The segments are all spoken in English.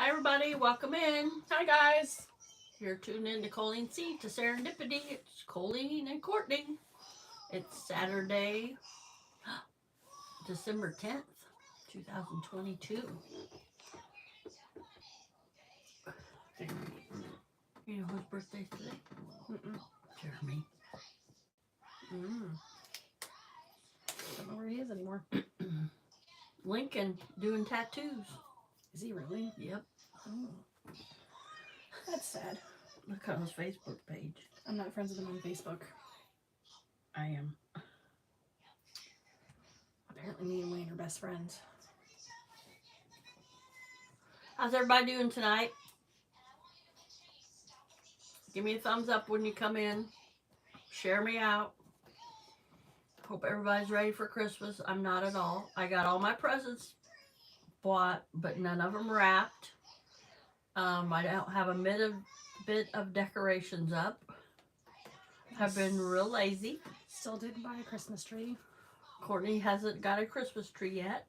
everybody, welcome in. Hi guys. You're tuned in to Colleen C to Serendipity. It's Colleen and Courtney. It's Saturday, December 10th, 2022. You know whose birthday's today? Jeremy. Don't know where he is anymore. Lincoln doing tattoos. Is he really? Yep. Oh. That's sad. Look on his Facebook page. I'm not friends with him on Facebook. I am. Apparently me and Wayne are best friends. How's everybody doing tonight? Give me a thumbs up when you come in. Share me out. Hope everybody's ready for Christmas. I'm not at all. I got all my presents bought, but none of them wrapped. I don't have a bit of decorations up. I've been real lazy. Still didn't buy a Christmas tree. Courtney hasn't got a Christmas tree yet.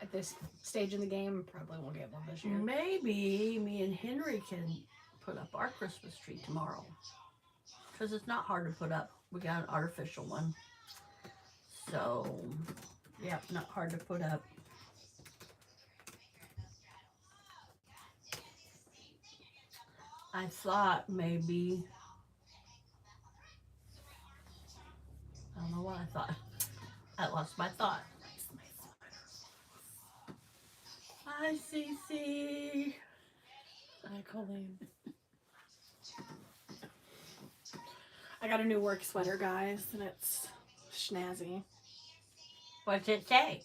At this stage in the game, probably won't get one this year. Maybe me and Henry can put up our Christmas tree tomorrow. Because it's not hard to put up. We got an artificial one. So, yeah, not hard to put up. I thought maybe, I don't know what I thought. I lost my thought. Hi, Cece. Hi, Colleen. I got a new work sweater, guys, and it's snazzy. What's it say?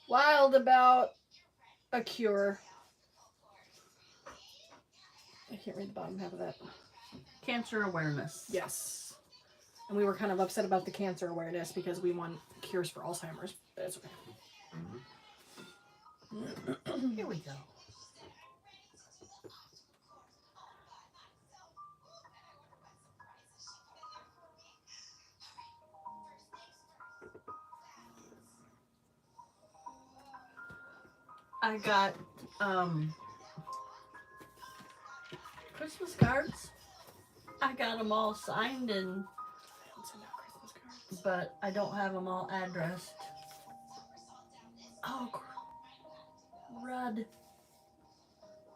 Wild about a cure. I can't read the bottom half of that. Cancer awareness. Yes. And we were kind of upset about the cancer awareness because we want cures for Alzheimer's, but it's okay. Here we go. I got Christmas cards. I got them all signed and but I don't have them all addressed. Oh, crud.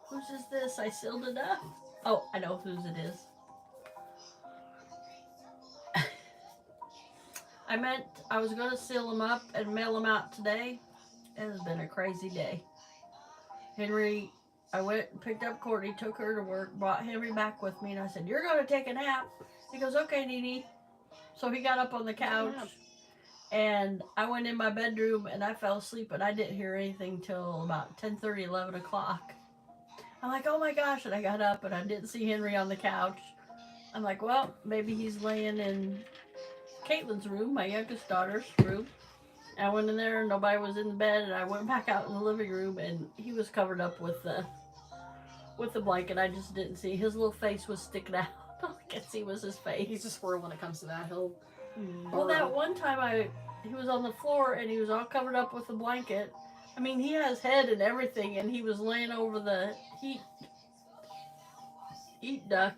Whose is this? I sealed it up. Oh, I know whose it is. I was going to seal them up and mail them out today. It has been a crazy day. Henry, I went and picked up Courtney, took her to work, brought Henry back with me, and I said, "You're going to take a nap." He goes, "Okay, Nene." So he got up on the couch, and I went in my bedroom, and I fell asleep, and I didn't hear anything till about 10:30, 11 o'clock. I'm like, "Oh my gosh," and I got up, and I didn't see Henry on the couch. I'm like, well, maybe he's laying in Caitlin's room, my youngest daughter's room. I went in there, and nobody was in the bed, and I went back out in the living room, and he was covered up with the blanket. I just didn't see. His little face was sticking out. All I could see was his face. He's a squirrel when it comes to that. He'll Well, that one time he was on the floor, and he was all covered up with the blanket. I mean, he has head and everything, and he was laying over the heat duct.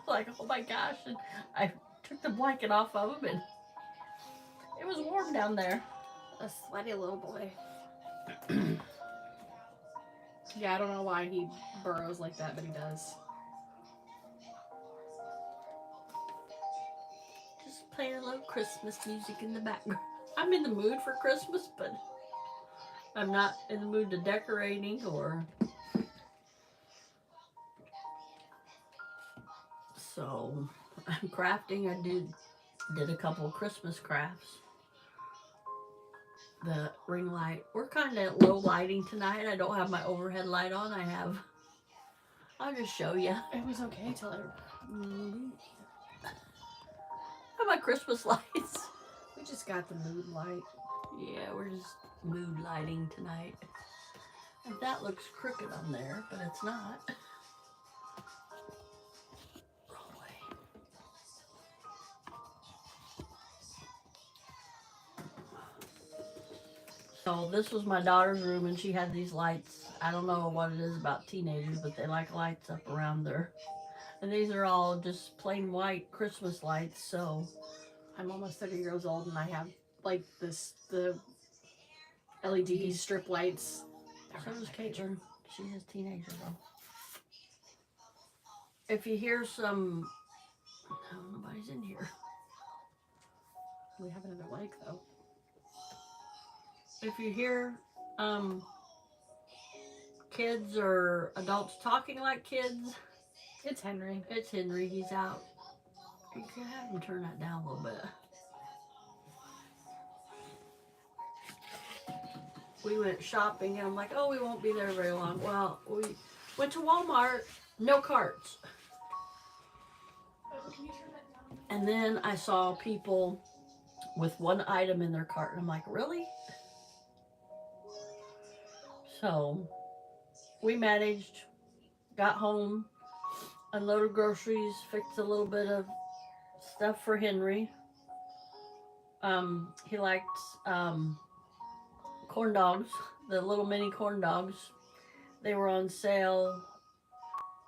Like, oh my gosh. And I took the blanket off of him, and it was warm down there. a sweaty little boy. Yeah, I don't know why he burrows like that, but he does. Just playing a little Christmas music in the background. I'm in the mood for Christmas, but I'm not in the mood to decorating or... So, I'm crafting. I did a couple of Christmas crafts. The ring light. We're kind of low lighting tonight. I don't have my overhead light on. I'll just show you. It was okay till it... How about Christmas lights? We just got the mood light. Yeah, we're just mood lighting tonight. And that looks crooked on there, but it's not. Wrong way. So this was my daughter's room, and she had these lights I don't know what it is about teenagers, but they like lights up around there. And these are all just plain white Christmas lights, so. I'm almost 30 years old and I have like the LED strip lights. So does Caitlin. She has teenagers though. If you hear some, no, nobody's in here. We have another lake though. If you hear kids or adults talking like kids, It's Henry. it's Henry. He's out. You can have him turn that down a little bit. We went shopping and I'm like, oh, we won't be there very long. Well, we went to Walmart, no carts. And then I saw people with one item in their cart and I'm like, really? So we managed, got home, unloaded groceries, fixed a little bit of stuff for Henry. He liked corn dogs, the little mini corn dogs. They were on sale.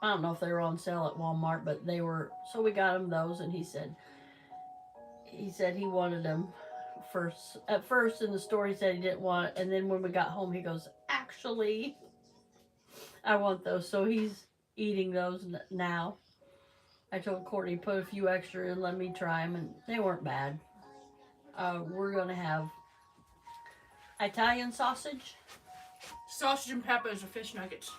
I don't know if they were on sale at Walmart, but they were. So we got him those, and he said he wanted them first. At first in the store, he said he didn't want it, and then when we got home, he goes, actually, I want those. So he's eating those now. I told Courtney, put a few extra in, let me try them, and they weren't bad. We're gonna have Italian sausage. Sausage and peppers or fish nuggets.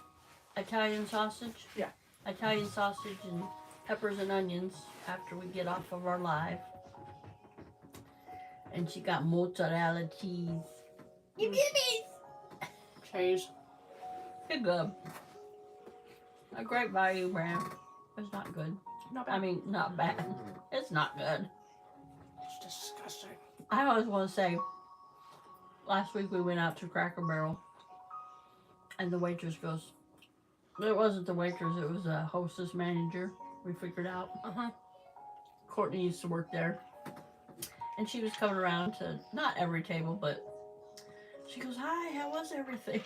Italian sausage? Yeah. Italian sausage and peppers and onions after we get off of our live. And she got mozzarella cheese. Give me these! Cheese. Good. Good. A great value brand. It's not good. Not bad. I mean, not bad. It's not good. It's disgusting. I always want to say, last week we went out to Cracker Barrel and the waitress goes, it wasn't the waitress, it was a hostess manager, we figured out. Courtney used to work there. And she was coming around to, not every table, but she goes, hi, how was everything?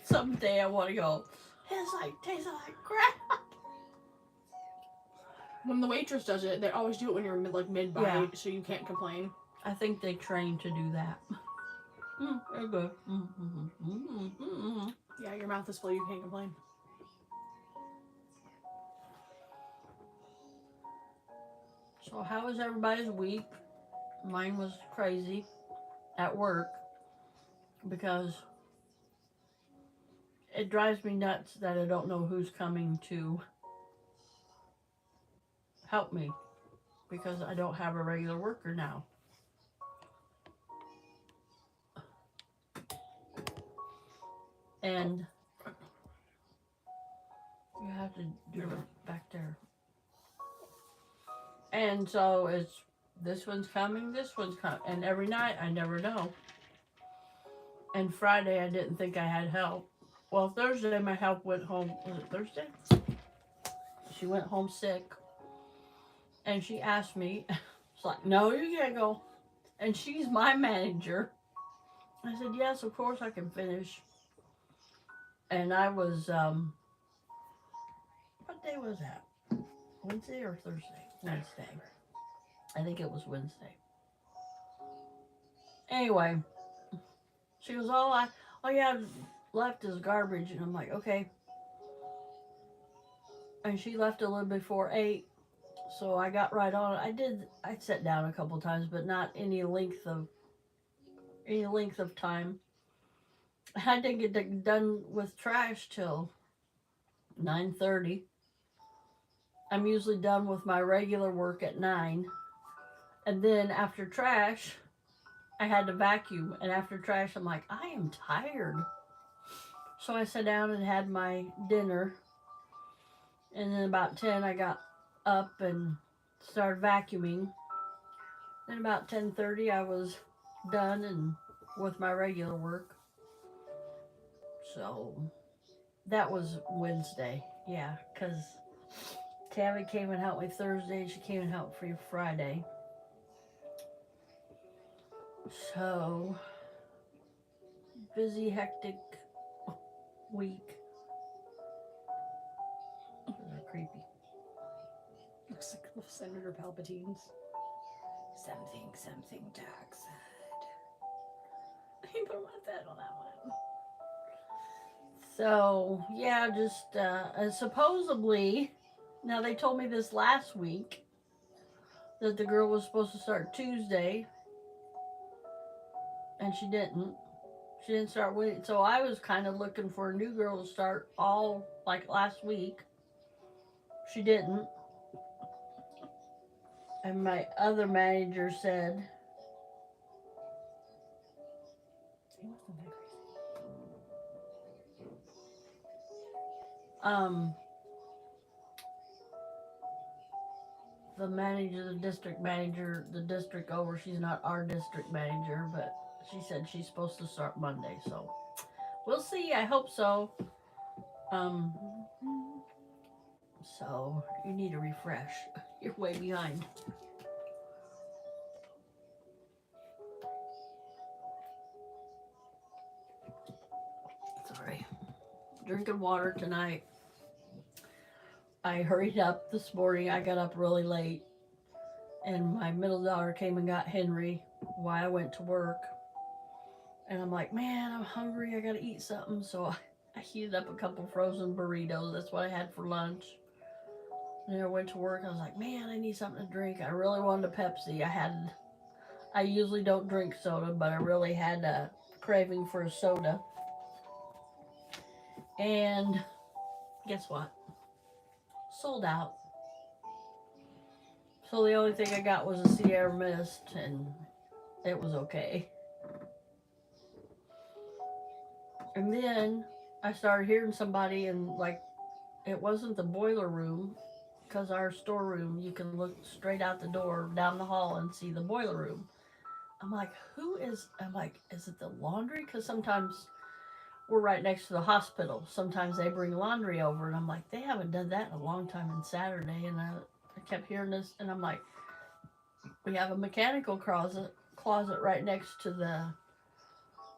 Someday I want to go, it's like, tastes like crap. When the waitress does it, they always do it when you're mid-bite, so you can't complain. I think they train to do that. They're good. Yeah, your mouth is full, you can't complain. So how was everybody's week? Mine was crazy at work because it drives me nuts that I don't know who's coming to help me because I don't have a regular worker now. And you have to do it back there. And so it's this one's coming, and every night I never know. And Friday I didn't think I had help. Well, Thursday my help went home. Was it Thursday? She went home sick. And she asked me, it's like, no, you can't go. And she's my manager. I said, yes, of course I can finish. And I was, what day was that? Wednesday or Thursday? Wednesday. I think it was Wednesday. Anyway, she goes, all you have left is garbage. And I'm like, okay. And she left a little before 8. So I got right on it. I sat down a couple times, but not any length of time. I didn't get done with trash till 9:30. I'm usually done with my regular work at 9. And then after trash, I had to vacuum. And after trash, I'm like, I am tired. So I sat down and had my dinner. And then about 10, I got up and started vacuuming. Then about 10:30, I was done and with my regular work. So that was Wednesday. Yeah, because Tammy came and helped me Thursday, and she came and helped me Friday. So busy, hectic. week. They're creepy. Looks like Senator Palpatine's. Something dark side. He put my head on that one. So, yeah, just, supposedly, now they told me this last week, that the girl was supposed to start Tuesday, and she didn't. She didn't start with, so I was kind of looking for a new girl to start all, like, last week. She didn't. And my other manager said, He wasn't that crazy. the manager, the district manager, the district over, she's not our district manager, but she said she's supposed to start Monday, so we'll see. I hope so. So you need a refresh. You're way behind. Sorry. Drinking water tonight. I hurried up this morning. I got up really late, and my middle daughter came and got Henry while I went to work. And I'm like, man, I'm hungry. I gotta eat something. So I heated up a couple frozen burritos. That's what I had for lunch. And then I went to work. I was like, man, I need something to drink. I really wanted a Pepsi. I usually don't drink soda, but I really had a craving for a soda. And guess what? Sold out. So the only thing I got was a Sierra Mist, and it was okay. And then I started hearing somebody, and like, it wasn't the boiler room, because our storeroom, you can look straight out the door down the hall and see the boiler room. I'm like, is it the laundry? Because sometimes we're right next to the hospital. Sometimes they bring laundry over, and I'm like, they haven't done that in a long time on Saturday. And I kept hearing this, and I'm like, we have a mechanical closet right next to the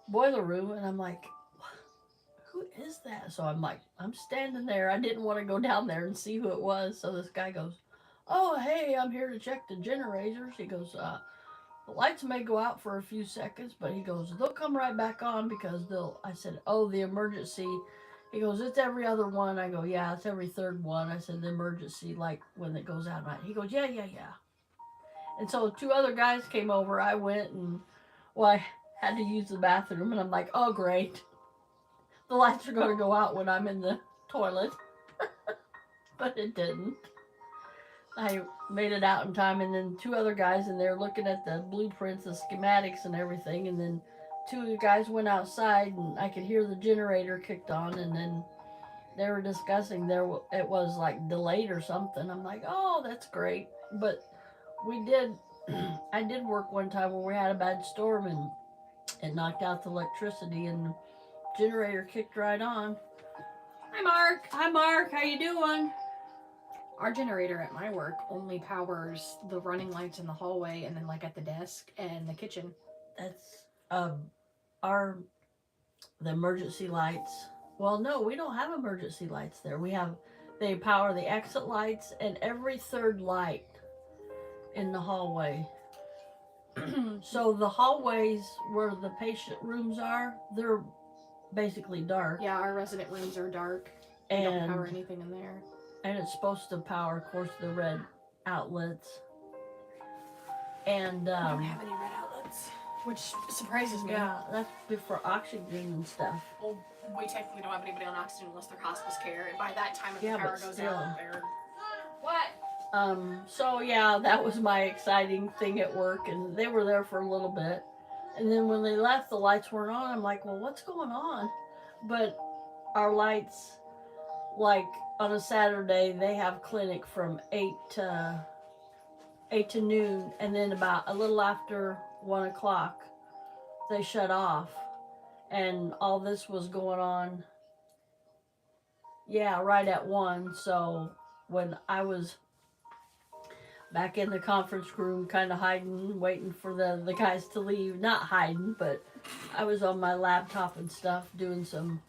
boiler room, and I'm like, who is that? So I'm like, I'm standing there. I didn't want to go down there and see who it was. So this guy goes, oh, hey, I'm here to check the generators. He goes, the lights may go out for a few seconds, but he goes, they'll come right back on because I said, oh, the emergency. He goes, it's every other one. I go, yeah, it's every third one. I said, the emergency, like when it goes out at night. He goes, yeah. And so 2 other guys came over. I went and, well, I had to use the bathroom, and I'm like, oh, great. The lights are going to go out when I'm in the toilet. But it didn't. I made it out in time, and then 2 other guys in there looking at the blueprints, the schematics and everything, and then 2 of the guys went outside, and I could hear the generator kicked on, and then they were discussing it was like delayed or something. I'm like, oh, that's great. But I did work one time where we had a bad storm, and it knocked out the electricity, and the generator kicked right on. Hi Mark, how you doing? Our generator at my work only powers the running lights in the hallway and then like at the desk and the kitchen. That's the emergency lights. Well, no, we don't have emergency lights there. They power the exit lights and every third light in the hallway. So the hallways where the patient rooms are, they're basically dark. Yeah, our resident rooms are dark. They don't power anything in there. And it's supposed to power, of course, the red outlets. And we don't have any red outlets, which surprises me. Yeah, that's for oxygen and stuff. Well, we technically don't have anybody on oxygen unless they're hospice care, and by that time, if the power goes out, they're... What? So yeah, that was my exciting thing at work, and they were there for a little bit. And then when they left, the lights weren't on. I'm like, well, what's going on? But our lights, like on a Saturday, they have clinic from 8 to noon, and then about a little after 1 o'clock, they shut off. And all this was going on, yeah, right at 1. So when I was back in the conference room, kind of hiding, waiting for the guys to leave, not hiding, but I was on my laptop and stuff doing some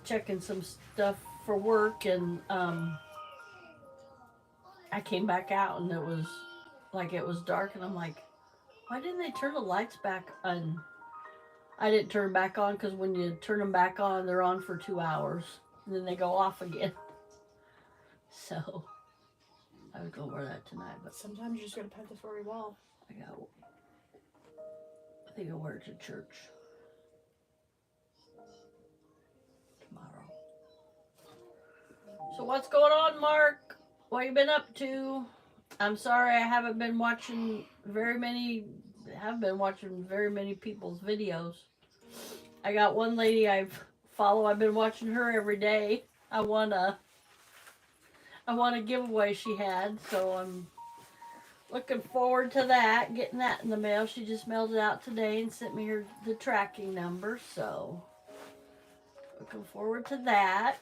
checking some stuff for work, and I came back out and it was dark, and I'm like, why didn't they turn the lights back on? I didn't turn them back on because when you turn them back on, they're on for 2 hours and then they go off again. So I was gonna wear that tonight, but sometimes you just gotta pet the furry wall. I think I'll wear it to church tomorrow. So what's going on, Mark? What you been up to? I'm sorry I haven't been watching very many people's videos. I got one lady I've been watching her every day. I won a giveaway she had, so I'm looking forward to that, getting that in the mail. She just mailed it out today and sent me the tracking number, so looking forward to that.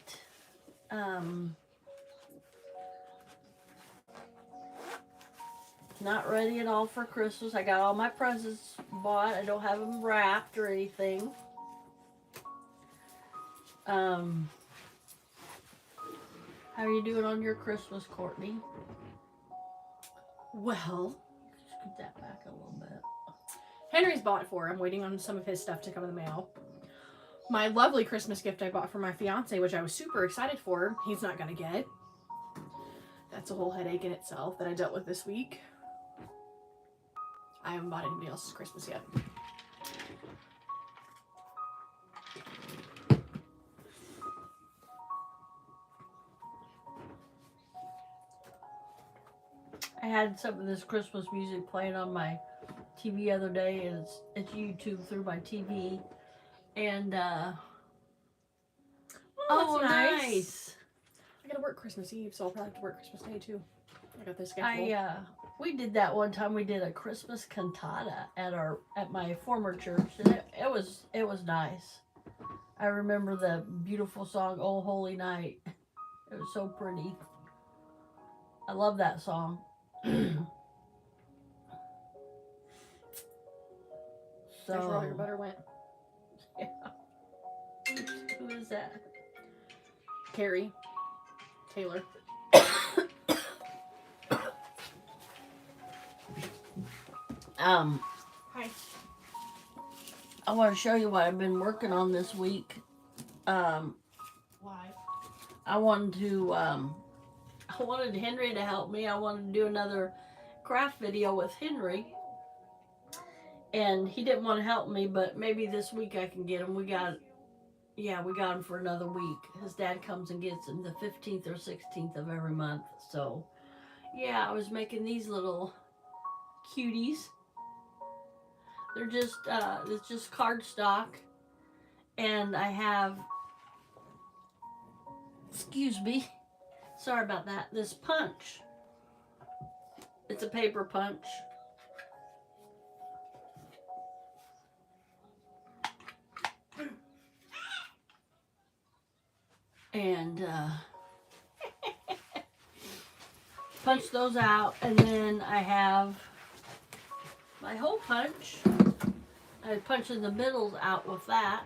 Not ready at all for Christmas. I got all my presents bought. I don't have them wrapped or anything. How are you doing on your Christmas, Courtney? Well, scoot that back a little bit. Henry's bought it for. I'm waiting on some of his stuff to come in the mail. My lovely Christmas gift I bought for my fiance, which I was super excited for, he's not gonna get. That's a whole headache in itself that I dealt with this week. I haven't bought anybody else's Christmas yet. I had some of this Christmas music playing on my TV the other day, and it's YouTube through my TV, and oh, nice. I gotta work Christmas Eve, so I'll probably have to work Christmas Day too. I got this schedule. We did that one time. We did a Christmas cantata at my former church, and it was nice. I remember the beautiful song "Oh Holy Night." It was so pretty. I love that song. So that's where all your butter went. Yeah. Who is that? Carrie Taylor. Hi. I want to show you what I've been working on this week. Why? I wanted Henry to help me. I wanted to do another craft video with Henry. And he didn't want to help me, but maybe this week I can get him. We got him for another week. His dad comes and gets him the 15th or 16th of every month. So, yeah, I was making these little cuties. They're just, it's just cardstock. And I have, excuse me, sorry about that, this punch. It's a paper punch. And punch those out, and then I have my hole punch. I punch in the middles out with that.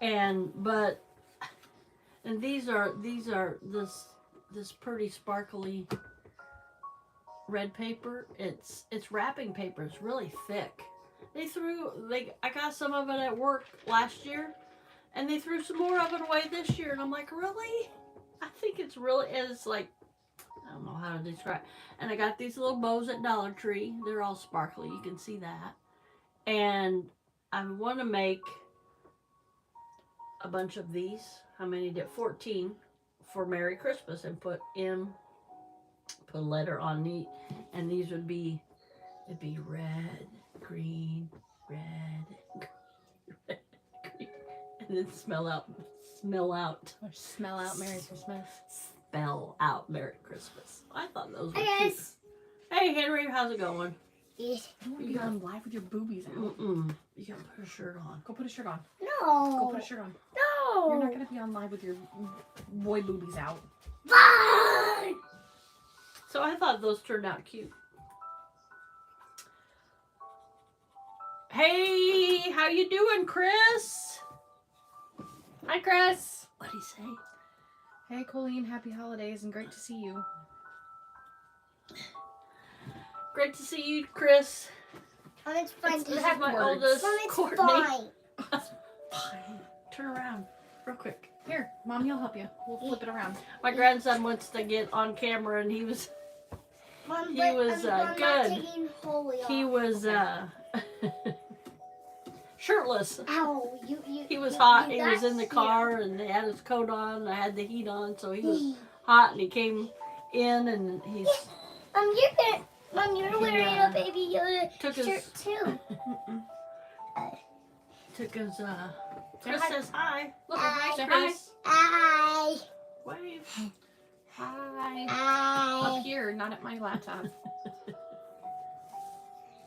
And these are this pretty sparkly red paper. It's wrapping paper. It's really thick. I got some of it at work last year, and they threw some more of it away this year, and I'm like, really? I think it's like, I don't know how to describe. And I got these little bows at Dollar Tree. They're all sparkly. You can see that. And I want to make a bunch of these. How many did? 14 for Merry Christmas, and put a letter on the, and these would be, it'd be red, green, red, green, and then smell out Merry Christmas. Spell out Merry Christmas. I thought those were cute. Hey Henry, how's it going? Don't want to be on live with your boobies out. You gotta put a shirt on. Go put a shirt on. No. Go put a shirt on. No. You're not gonna be on live with your boy boobies out. Bye. So I thought those turned out cute. Hey, how you doing, Chris? Hi, Chris. What'd he say? Hey, Colleen. Happy holidays and great to see you. Great to see you, Chris. It's fine. This is my oldest, Mom, it's Courtney. fine. Turn around, real quick. Here, Mommy will help you. We'll flip it around. My grandson wants to get on camera, and he was Mom, He but was, I'm not good. taking Holy he off. was shirtless. Ow, He was you- hot. you He was got in the here. car, and they had his coat on. I had the heat on, so he was hot, and he came in, and he's You're He, wearing a Baby Yoda took shirt his too. took his Say Chris hi. says hi. Look, Hi. say hi. Chris, Hi. wave. Hi. Hi. Up here, not at my laptop.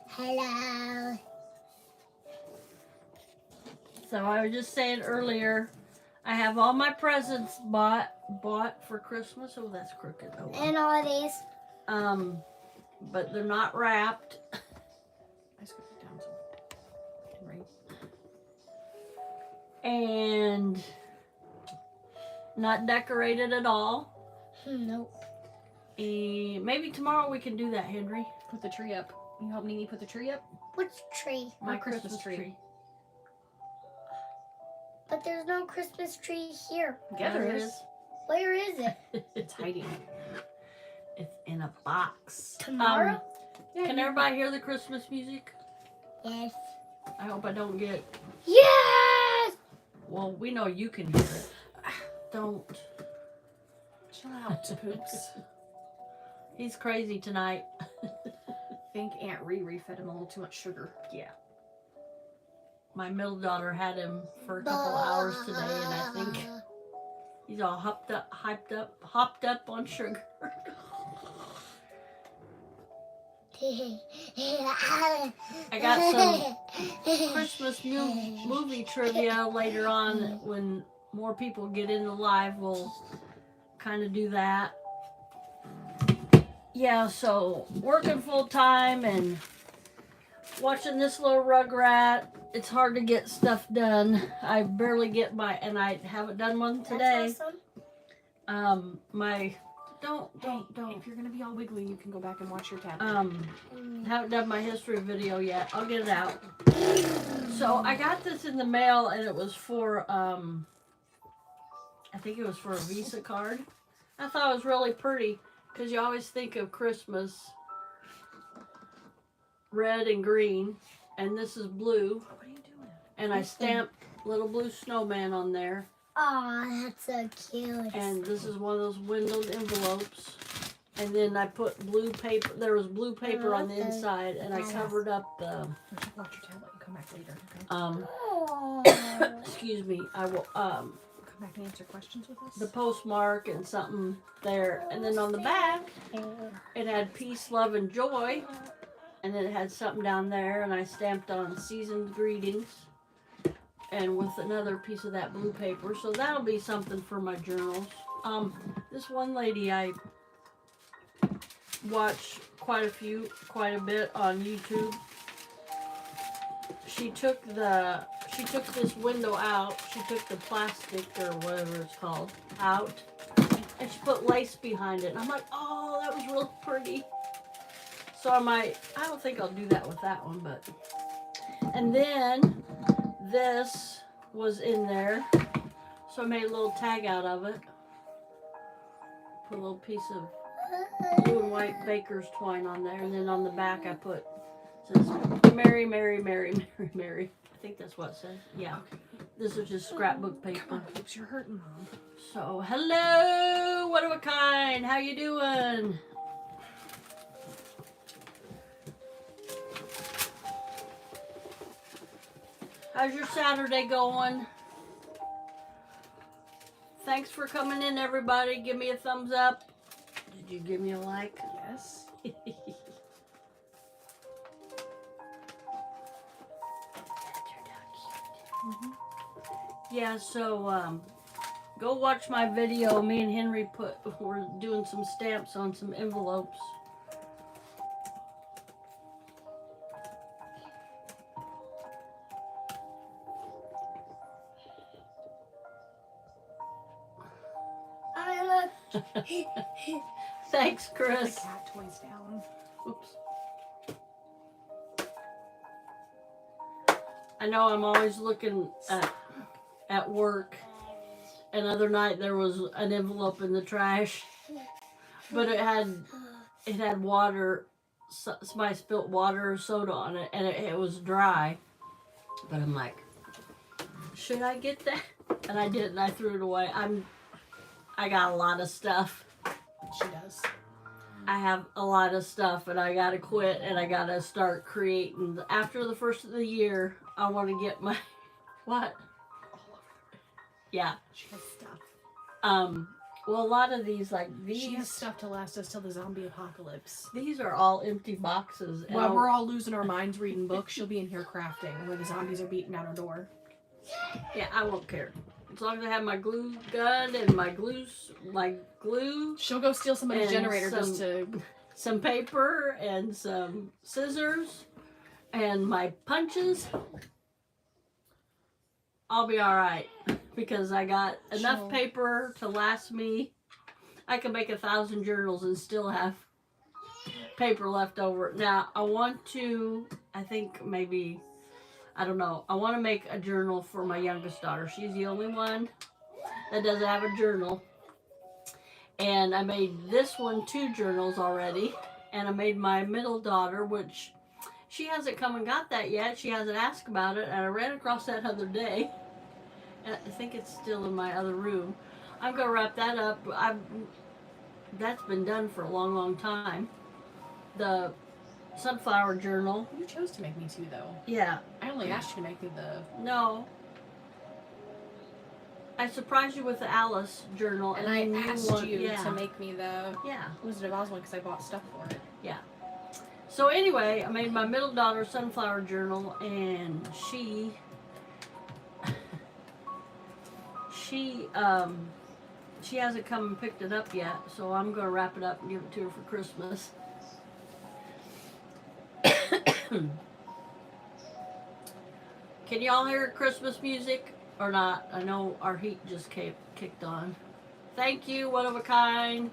Hello. So I was just saying earlier, I have all my presents bought for Christmas. Oh, that's crooked. Oh, well. And all these. But they're not wrapped. I scooped it down so I can read. And not decorated at all. Nope. And maybe tomorrow we can do that, Henry. Put the tree up. You help Nene put the tree up? Which tree? My Christmas tree. But there's no Christmas tree here. Yeah, there is. Where is it? It's hiding. It's in a box. Tomorrow? Can everybody hear the Christmas music? Yes. I hope I don't get. Yes! Well, we know you can hear it. Don't. Chill out, Poops. He's crazy tonight. Think Aunt Riri fed him a little too much sugar. Yeah. My middle daughter had him for a couple hours today, and I think he's all hopped up on sugar. I got some Christmas movie trivia later on. When more people get into live, we'll kind of do that. Yeah, so working full time and watching this little rugrat. It's hard to get stuff done. I barely get and I haven't done one today. That's awesome. Don't. If you're gonna be all wiggly, you can go back and watch your tab. Haven't done my history video yet. I'll get it out. So I got this in the mail, and it was for I think it was for a Visa card. I thought it was really pretty because you always think of Christmas red and green, and this is blue. What are you doing? And I stamped little blue snowman on there. Aw, that's so cute. And this is one of those windowed envelopes. And then I put blue paper. There was blue paper on the inside, and I covered up the. You should watch your tablet and come back later. Okay? Aw. Excuse me. I will Come back and answer questions with us. the postmark and something there, and then on the back it had peace, love, and joy, and then it had something down there, and I stamped on seasoned greetings. And with another piece of that blue paper, so that'll be something for my journals. This one lady I watch quite a bit on YouTube. She took this window out. She took the plastic or whatever it's called out, and she put lace behind it. And I'm like, oh, that was real pretty. So I don't think I'll do that with that one, but. And then this was in there, so I made a little tag out of it. Put a little piece of blue and white baker's twine on there, and then on the back I put says Mary, Mary, Mary, Mary, Mary. I think that's what it says. Yeah. This is just scrapbook Come paper. on, Poops, you're hurting, Mom. So hello, one of a kind. How you doing? How's your Saturday going? Thanks for coming in, everybody. Give me a thumbs up. Did you give me a like? Yes. Yeah, so go watch my video. Me and Henry we're doing some stamps on some envelopes. Thanks, Put Chris. the cat toys down. Oops. I know I'm always looking at work. Another night there was an envelope in the trash, but it had water. Somebody spilt water or soda on it, and it was dry. But I'm like, should I get that? And I didn't. I threw it away. I got a lot of stuff. She does. I have a lot of stuff, and I gotta quit, and I gotta start creating. After the first of the year, I want to get my what? All over the Yeah. She has stuff. Well, a lot of these, like these, She has stuff to last us till the zombie apocalypse. these are all empty boxes. And While we're all losing our minds reading books, she'll be in here crafting where the zombies are beating down our door. Yeah, I won't care. As long as I have my glue gun and my glue, She'll go steal somebody's And generator just to. some paper and some scissors and my punches, I'll be all right because I got enough Sure. paper to last me. I can make 1,000 journals and still have paper left over. Now, I want to, I think maybe, I don't know, I want to make a journal for my youngest daughter. She's the only one that doesn't have a journal. And I made this one 2 journals already. And I made my middle daughter, which she hasn't come and got that yet. She hasn't asked about it. And I ran across that other day. And I think it's still in my other room. I'm going to wrap that up. That's been done for a long, long time. The sunflower journal. You chose to make me 2 though. Yeah. I only asked you to make me the. No. I surprised you with the Alice journal. And I then asked you yeah. to make me the Yeah. Wizard of Oz one because I bought stuff for it. So anyway, I made my middle daughter sunflower journal, and she hasn't come and picked it up yet. So I'm gonna wrap it up and give it to her for Christmas. Can y'all hear Christmas music or not? I know our heat just kicked on. Thank you, one of a kind.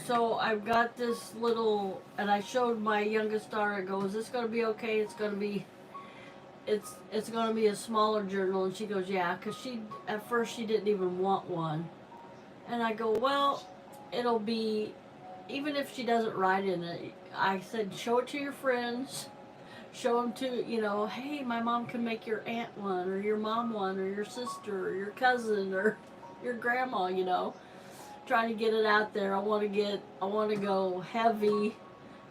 So I've got this little, and I showed my youngest daughter. I go, "Is this gonna be okay? It's gonna be a smaller journal." And she goes, "Yeah," because at first she didn't even want one. And I go, "Well, it'll be, even if she doesn't write in it." I said, "Show it to your friends. Show them to, hey, my mom can make your aunt one, or your mom one, or your sister, or your cousin, or your grandma, Trying to get it out there. I want to go heavy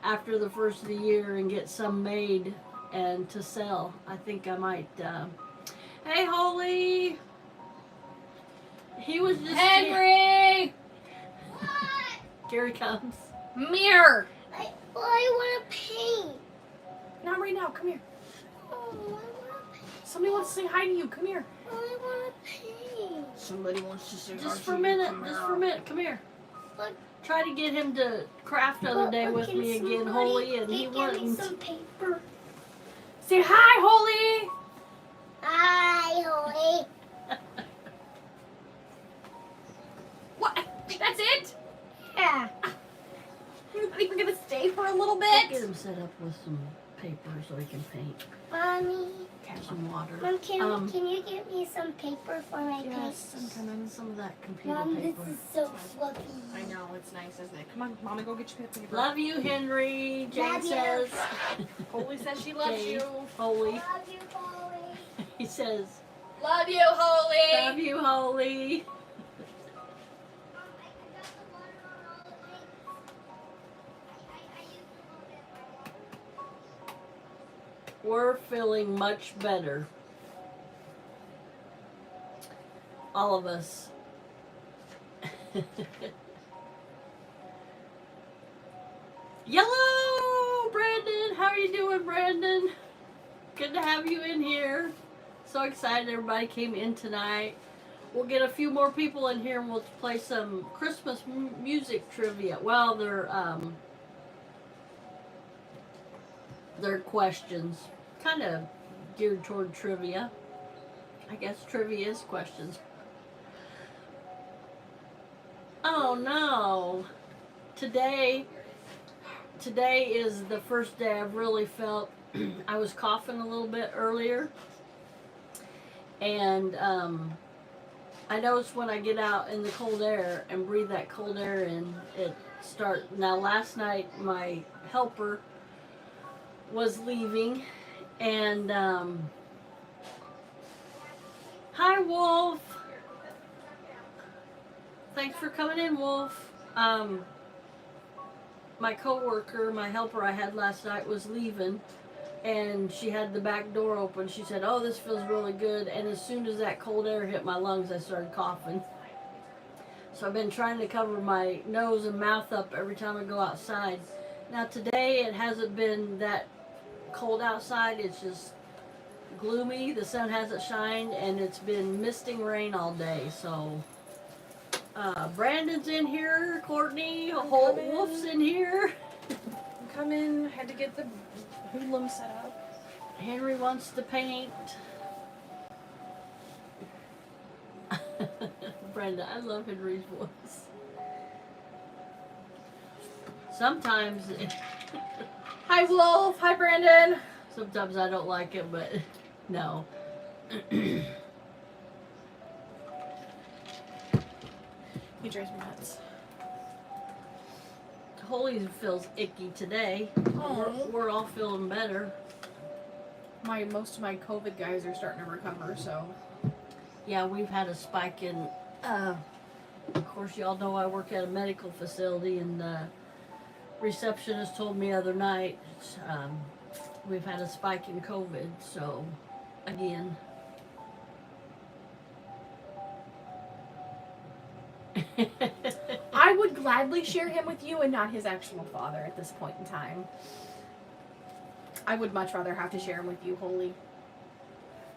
after the first of the year and get some made and to sell. I think I might, hey, Holy! He was just Henry! Here he comes. Mirror! I want to paint. Not right now, come here. Oh, I want to paint. Somebody wants to say hi to you, come here. I want to paint. Somebody wants to say hi Just to for a you, minute. come Just here. for a minute. Come here. Look. Try to get him to craft the other day with me again, Holy, and he Give me wouldn't. some paper. Say hi, Holy! Hi, Holy. What? That's it? Yeah. You're not even gonna stay for a little Get bit? him set up with some paper so he can paint. Mommy. Some water. Mom, can you give me some paper for my Yes, paint? some of that computer Mom, paper. this is so fluffy. I know, it's nice, isn't it? Come on, Mama, go get your paper. Love you, Henry. Jane Love you. says. Holy says she loves Jane, you. Holy. Love you, Holy. He says, Love you, Holy! love you, Holy. We're feeling much better. All of us. Yellow, Brandon. How are you doing, Brandon? Good to have you in here. So excited everybody came in tonight. We'll get a few more people in here and we'll play some Christmas music trivia. Well, they're questions, kind of geared toward trivia. I guess trivia is questions. Oh no. Today is the first day I've really felt I was coughing a little bit earlier. And I noticed when I get out in the cold air and breathe that cold air in, it starts. Now, last night, my helper was leaving, and hi, Wolf. Thanks for coming in, Wolf. My coworker, my helper I had last night was leaving, and she had the back door open. She said, "Oh, this feels really good." And as soon as that cold air hit my lungs, I started coughing. So I've been trying to cover my nose and mouth up every time I go outside. Now today it hasn't been that cold outside. It's just gloomy. The sun hasn't shined, and it's been misting rain all day. So Brandon's in here. Courtney, Holt Wolf's in here. I'm coming. Had to get the hoodlum set up. Henry wants to paint. Brenda, I love Henry's voice. Sometimes, Hi, Wolf. Hi, Brandon. sometimes I don't like it, but no. He drives me nuts. Holy feels icky today. Oh. We're all feeling better. Most of my COVID guys are starting to recover, so. Yeah, we've had a spike in. Of course, y'all know I work at a medical facility, and the receptionist told me the other night we've had a spike in COVID. So, again. I would gladly share him with you and not his actual father at this point in time. I would much rather have to share him with you, Holy.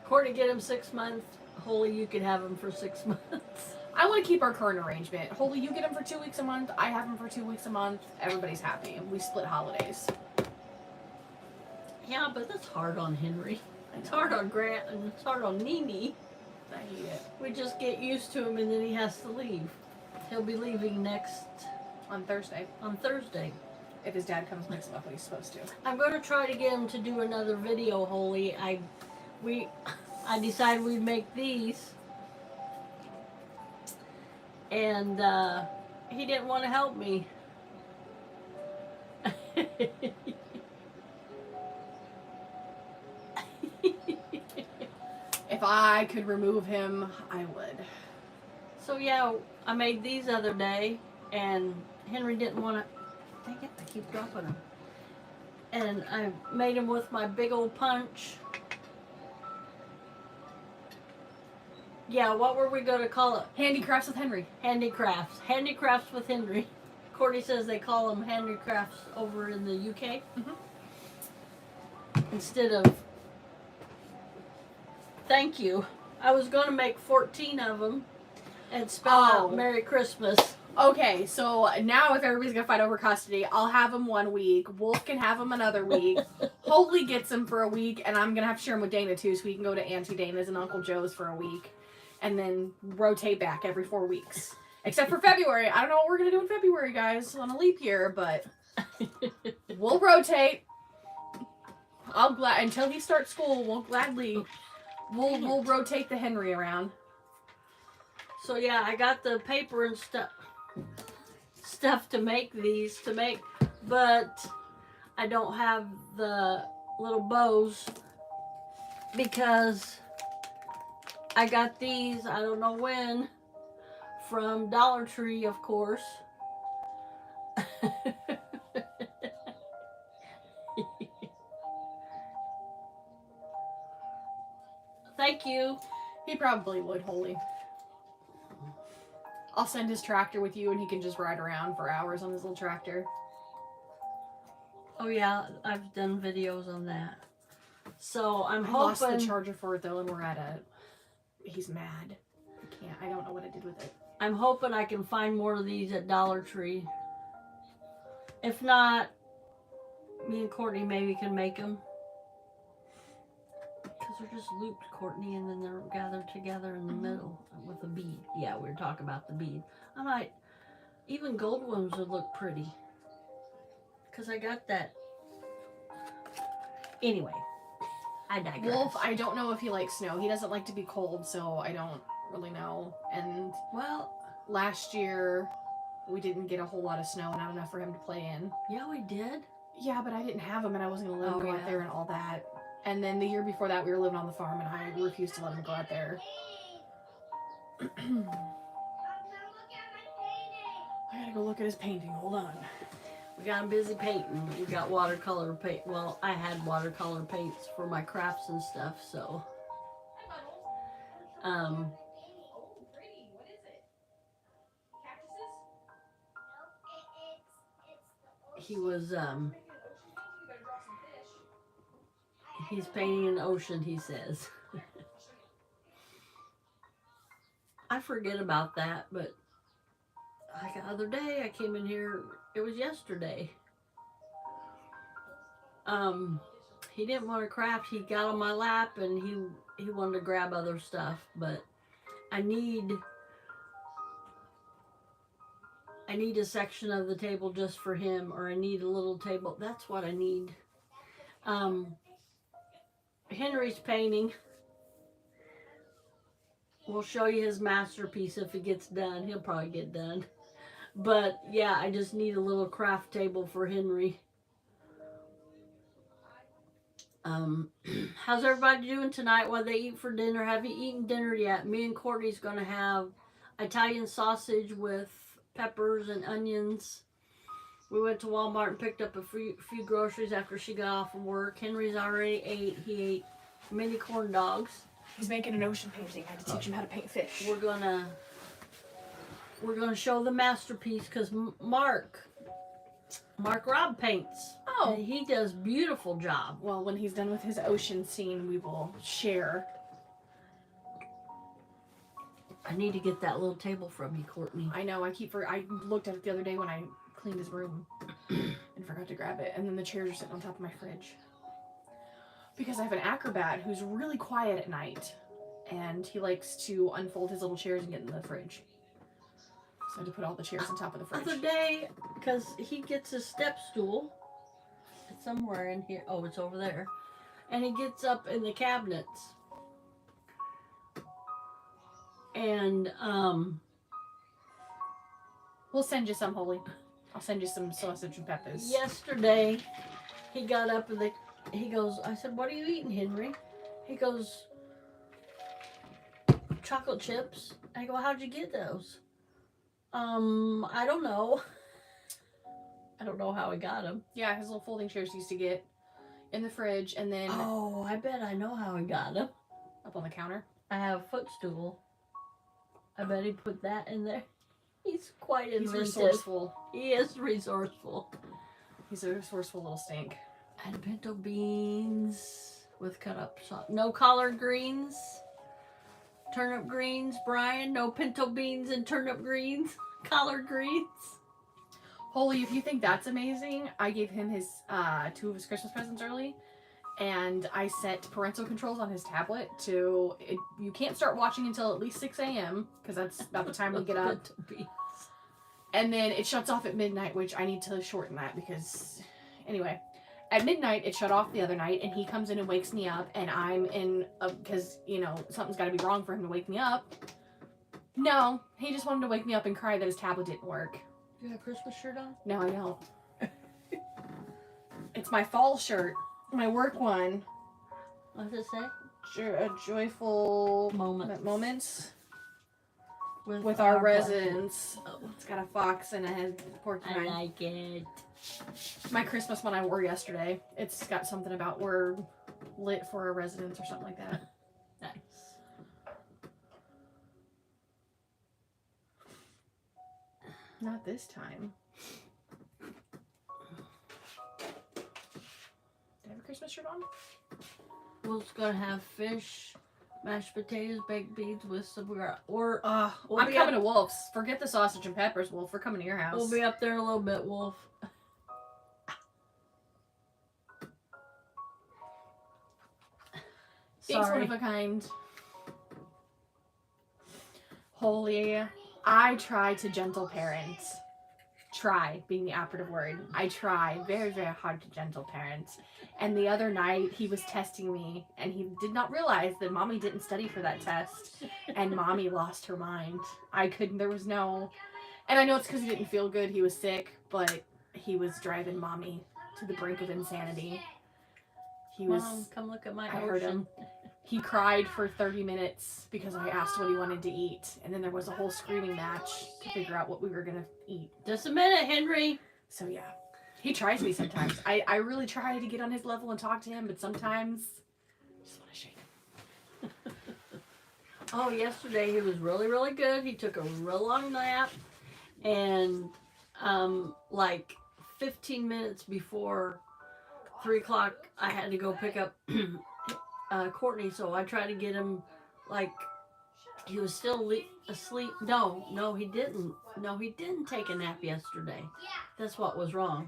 Courtney, get him 6 months. Holy, you could have him for 6 months. I want to keep our current arrangement. Holy, you get him for 2 weeks a month. I have him for 2 weeks a month. Everybody's happy. We split holidays. Yeah, but that's hard on Henry. It's hard on Grant, and it's hard on Nene. I hate it. We just get used to him, and then he has to leave. He'll be leaving On Thursday. on Thursday. If his dad comes mix him up when he's supposed to. I'm going to try to get him to do another video, Holy. I decided we'd make these, and he didn't want to help me. If I could remove him, I would. So yeah, I made these the other day, and Henry didn't want to. Dang it, I keep dropping them. And I made them with my big old punch. Yeah, what were we going to call it? Handicrafts with Henry. Handicrafts. Handicrafts with Henry. Courtney says they call them handicrafts over in the UK. Mm-hmm. Instead of thank you. I was going to make 14 of them and spell out Merry Christmas. Okay, so now if everybody's going to fight over custody, I'll have him 1 week. Wolf can have him another week. Holy gets him for a week, and I'm going to have to share him with Dana too, so he can go to Auntie Dana's and Uncle Joe's for a week. And then rotate back every 4 weeks. Except for February. I don't know what we're going to do in February, guys, on a leap year, but we'll rotate. Until he starts school, we'll gladly, we'll rotate the Henry around. So yeah, I got the paper and stuff to make these, but I don't have the little bows because I got these, I don't know when, from Dollar Tree, of course. Thank you. He probably would, Holy. I'll send his tractor with you and he can just ride around for hours on his little tractor. Oh yeah, I've done videos on that. So I'm hoping... lost the charger for it though, and we're at a... He's mad. I don't know what I did with it. I'm hoping I can find more of these at Dollar Tree. If not, me and Courtney maybe can make them. Because they're just looped, Courtney, and then they're gathered together in the middle with a bead. Yeah, we were talking about the bead. I might, even gold ones would look pretty. Because I got that. Anyway, I digress. Wolf, I don't know if he likes snow. He doesn't like to be cold, so I don't really know. And Well, last year, we didn't get a whole lot of snow, not enough for him to play in. yeah, we did. Yeah, but I didn't have him, and I wasn't going to let him Oh, go yeah. out there and all that. And then the year before that, we were living on the farm, and I refused to let him go out there. I gotta go look at his painting. Hold on. We got him busy painting. We got watercolor paint. Well, I had watercolor paints for my crafts and stuff, so. He was, he's painting an ocean, he says. I forget about that, but like the other day I came in here, it was yesterday. He didn't want to craft. He got on my lap and he wanted to grab other stuff, but I need a section of the table just for him, or I need a little table. That's what I need. Henry's painting. We'll show you his masterpiece if it gets done. He'll probably get done. But yeah, I just need a little craft table for Henry. How's everybody doing tonight while they eat for dinner? Have you eaten dinner yet? Me and Courtney's going to have Italian sausage with peppers and onions. We went to Walmart and picked up a few groceries after she got off of work. Henry's already ate. He ate mini corn dogs. He's making an ocean painting. I had to teach him how to paint fish. We're gonna show the masterpiece because Mark Robb paints. Oh. And he does beautiful job. Well, when he's done with his ocean scene, we will share. I need to get that little table from you, Courtney. I know. I looked at it the other day when I cleaned his room and forgot to grab it. And then the chairs are sitting on top of my fridge. Because I have an acrobat who's really quiet at night. And he likes to unfold his little chairs and get in the fridge. So I had to put all the chairs on top of the fridge. Other day, because he gets a step stool. It's somewhere in here. Oh, it's over there. And he gets up in the cabinets. And, we'll send you some, Holy. I'll send you some sausage and peppers. yesterday, he got up and he goes, I said, what are you eating, Henry? He goes, chocolate chips. I go, how'd you get those? I don't know. I don't know how he got them. Yeah, his little folding chairs used to get in the fridge and then Oh, I bet I know how he got them. up on the counter. I have a footstool. I bet he put that in there. He's quite He's inventive. resourceful. He is resourceful. He's a resourceful little stink. And pinto beans with cut up no collard greens. Turnip greens, Brian. No pinto beans and turnip greens. Collard greens. Holy, if you think that's amazing, I gave him his 2 of his Christmas presents early, and I set parental controls on his tablet to you can't start watching until at least 6 a.m. because that's about the time we get up. Pinto beans. And then it shuts off at midnight, which I need to shorten that because anyway, at midnight it shut off the other night, and he comes in and wakes me up, and I'm in because something's got to be wrong for him to wake me up. No, he just wanted to wake me up and cry that his tablet didn't work. You got a Christmas shirt on? No, I don't. It's my fall shirt. My work one. What does it say? Joyful moments with our residents. Oh. It's got a fox and a porcupine. I like it. My Christmas one I wore yesterday. It's got something about we're lit for our residents or something like that. Nice. Not this time. Did I have a Christmas shirt on? We're just gonna have fish, mashed potatoes, baked beans with some we'll I'm coming to Wolf's. Forget the sausage and peppers, Wolf. We're coming to your house. We'll be up there in a little bit, Wolf. Thanks, Sorry. one of a kind. Holy, I try to gentle parent. Try being the operative word. I try very, very hard to gentle parent. And the other night, he was testing me, and he did not realize that Mommy didn't study for that test. And Mommy lost her mind. There was no... And I know it's because he didn't feel good, he was sick, but he was driving Mommy to the brink of insanity. He was... Mom, come look at my I heard him. He cried for 30 minutes because I asked what he wanted to eat. And then there was a whole screaming match to figure out what we were going to eat. Just a minute, Henry. So, yeah. He tries me sometimes. I really try to get on his level and talk to him, but sometimes I just want to shake him. Oh, yesterday he was really, really good. He took a real long nap. And, like 15 minutes before 3 o'clock, I had to go pick up Courtney, so I tried to get him, like, he was still asleep. No, he didn't. No, he didn't take a nap yesterday. That's what was wrong.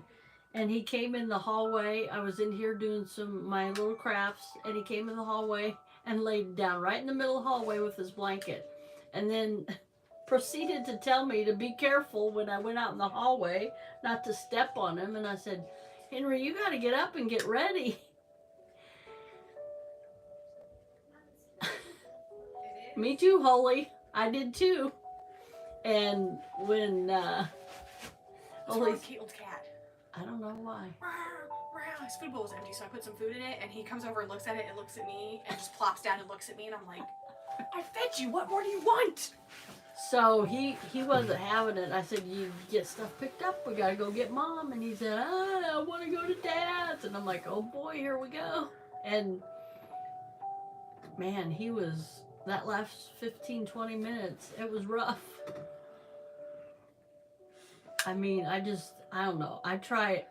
And he came in the hallway. I was in here doing my little crafts, and he came in the hallway and laid down right in the middle of the hallway with his blanket. And then proceeded to tell me to be careful when I went out in the hallway, not to step on him. And I said, Henry, you got to get up and get ready. Me too, Holy. I did too. And when Holy's Old cat. I don't know why. His food bowl was empty, so I put some food in it, and he comes over and looks at it and looks at me and just plops down and looks at me, and I'm like, I fed you. What more do you want? So he wasn't having it. I said, you get stuff picked up. We gotta go get Mom. And he said, I want to go to Dad's. And I'm like, oh boy, here we go. And man, that last 15, 20 minutes, it was rough. I mean, I don't know. I try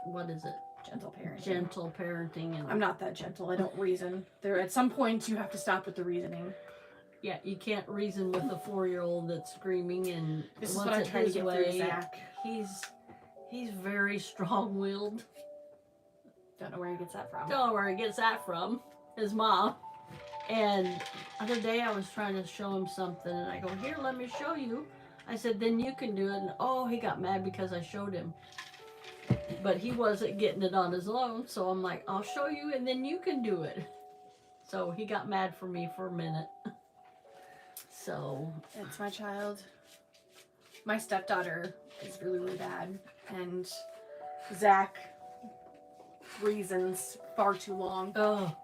what is it? Gentle parenting. Gentle parenting. And I'm not that gentle. I don't reason. At some point, you have to stop with the reasoning. yeah, you can't reason with a 4-year-old that's screaming and This is wants what I it try to his get way. through Zach. He's very strong-willed. Don't know where he gets that from. Don't know where he gets that from. His mom. And other day I was trying to show him something, and I go, here, let me show you. I said, then you can do it. And oh, he got mad because I showed him. But he wasn't getting it on his own, so I'm like, I'll show you, and then you can do it. So he got mad for me for a minute. So It's my child. My stepdaughter is really, really bad, and Zach reasons far too long. oh,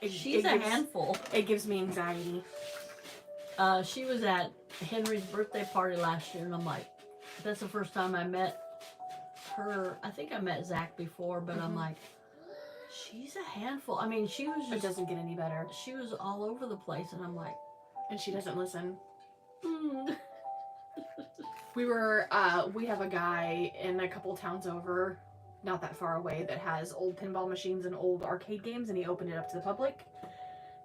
she's a handful. It gives me anxiety. She was at Henry's birthday party last year, and I'm like, that's the first time I met her. I think I met Zach before, but I'm like, she's a handful. I mean, she was It just, doesn't get any better. she was all over the place, and I'm like, And she doesn't listen. mm. We have a guy in a couple towns over, not that far away, that has old pinball machines and old arcade games, and he opened it up to the public.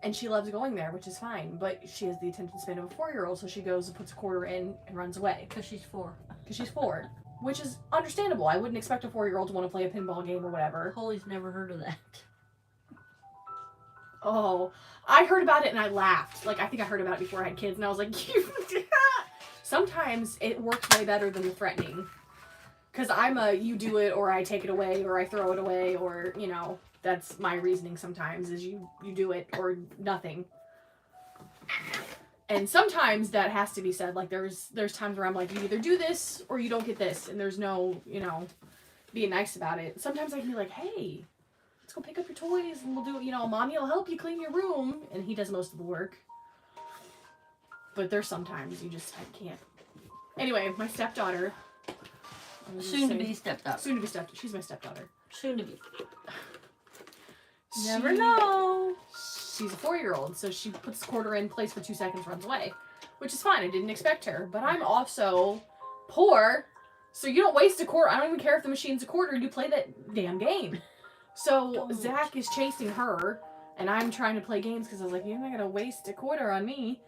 And she loves going there, which is fine, but she has the attention span of a 4-year-old, so she goes and puts a quarter in and runs away. Because she's 4. Because she's 4. Which is understandable. I wouldn't expect a 4-year-old to want to play a pinball game or whatever. Holy's never heard of that. Oh, I heard about it and I laughed. Like, I think I heard about it before I had kids, and I was like, sometimes it works way better than the threatening. Because I'm you do it, or I take it away, or I throw it away, or, you know, that's my reasoning sometimes, is you do it, or nothing. And sometimes that has to be said. Like, there's times where I'm like, you either do this, or you don't get this, and there's no, you know, being nice about it. Sometimes I can be like, hey, let's go pick up your toys, and we'll do it, you know, Mommy will help you clean your room, and he does most of the work. But there's sometimes I can't. Anyway, my stepdaughter. Soon to be stepdaughter. Soon to be stepdaughter. She's my stepdaughter. Soon to be. Never know. She's a 4-year-old, so she puts the quarter in, plays for 2 seconds, runs away. Which is fine. I didn't expect her. But I'm also poor, so you don't waste a quarter. I don't even care if the machine's a quarter. You play that damn game. So Don't. Zach is chasing her, and I'm trying to play games because I was like, you're not going to waste a quarter on me.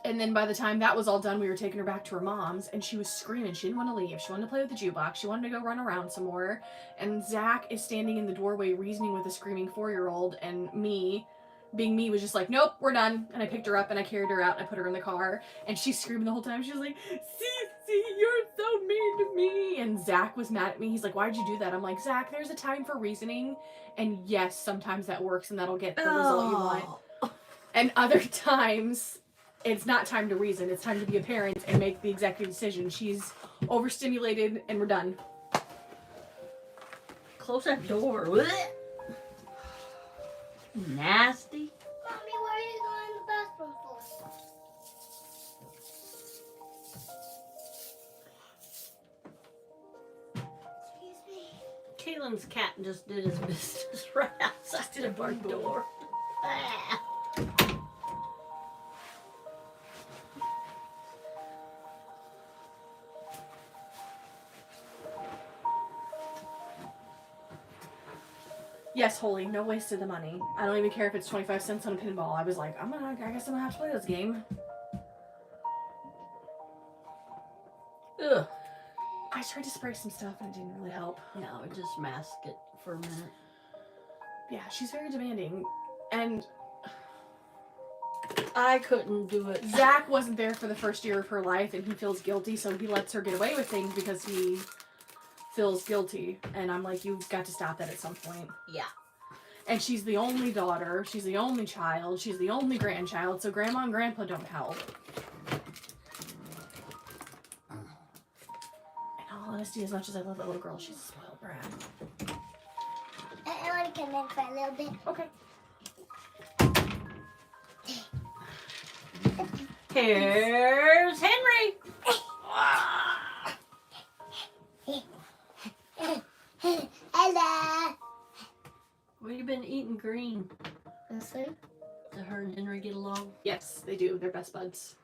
And then by the time that was all done, we were taking her back to her mom's, and she was screaming. She didn't want to leave. She wanted to play with the jukebox. She wanted to go run around some more. And Zach is standing in the doorway reasoning with a screaming 4-year-old, and me, being me, was just like, nope, we're done. And I picked her up, and I carried her out, and I put her in the car. And she's screaming the whole time. She was like, Cece, you're so mean to me. And Zach was mad at me. He's like, why'd you do that? I'm like, Zach, there's a time for reasoning. And yes, sometimes that works, and that'll get the result you want. And other times, it's not time to reason. It's time to be a parent and make the executive decision. She's overstimulated, and we're done. Close that door. Blech. Nasty. Mommy, why are you going to the bathroom for? Excuse me. Kaylin's cat just did his business right outside of our door. Ah. Yes, Holy, no waste of the money. I don't even care if it's 25 cents on a pinball. I was like, I guess I'm gonna have to play this game. Ugh. I tried to spray some stuff and it didn't really help. No, just mask it for a minute. Yeah, she's very demanding. And I couldn't do it. Zach wasn't there for the first year of her life, and he feels guilty, so he lets her get away with things because he feels guilty. And I'm like, you've got to stop that at some point. Yeah. And she's the only daughter, she's the only child, she's the only grandchild, so grandma and grandpa don't help. In all honesty, as much as I love that little girl, she's a spoiled brat. I want to come in for a little bit. Okay. Here's Henry. Hello. What have you been eating green? Listen. Did her and Henry get along? Yes, they do. They're best buds.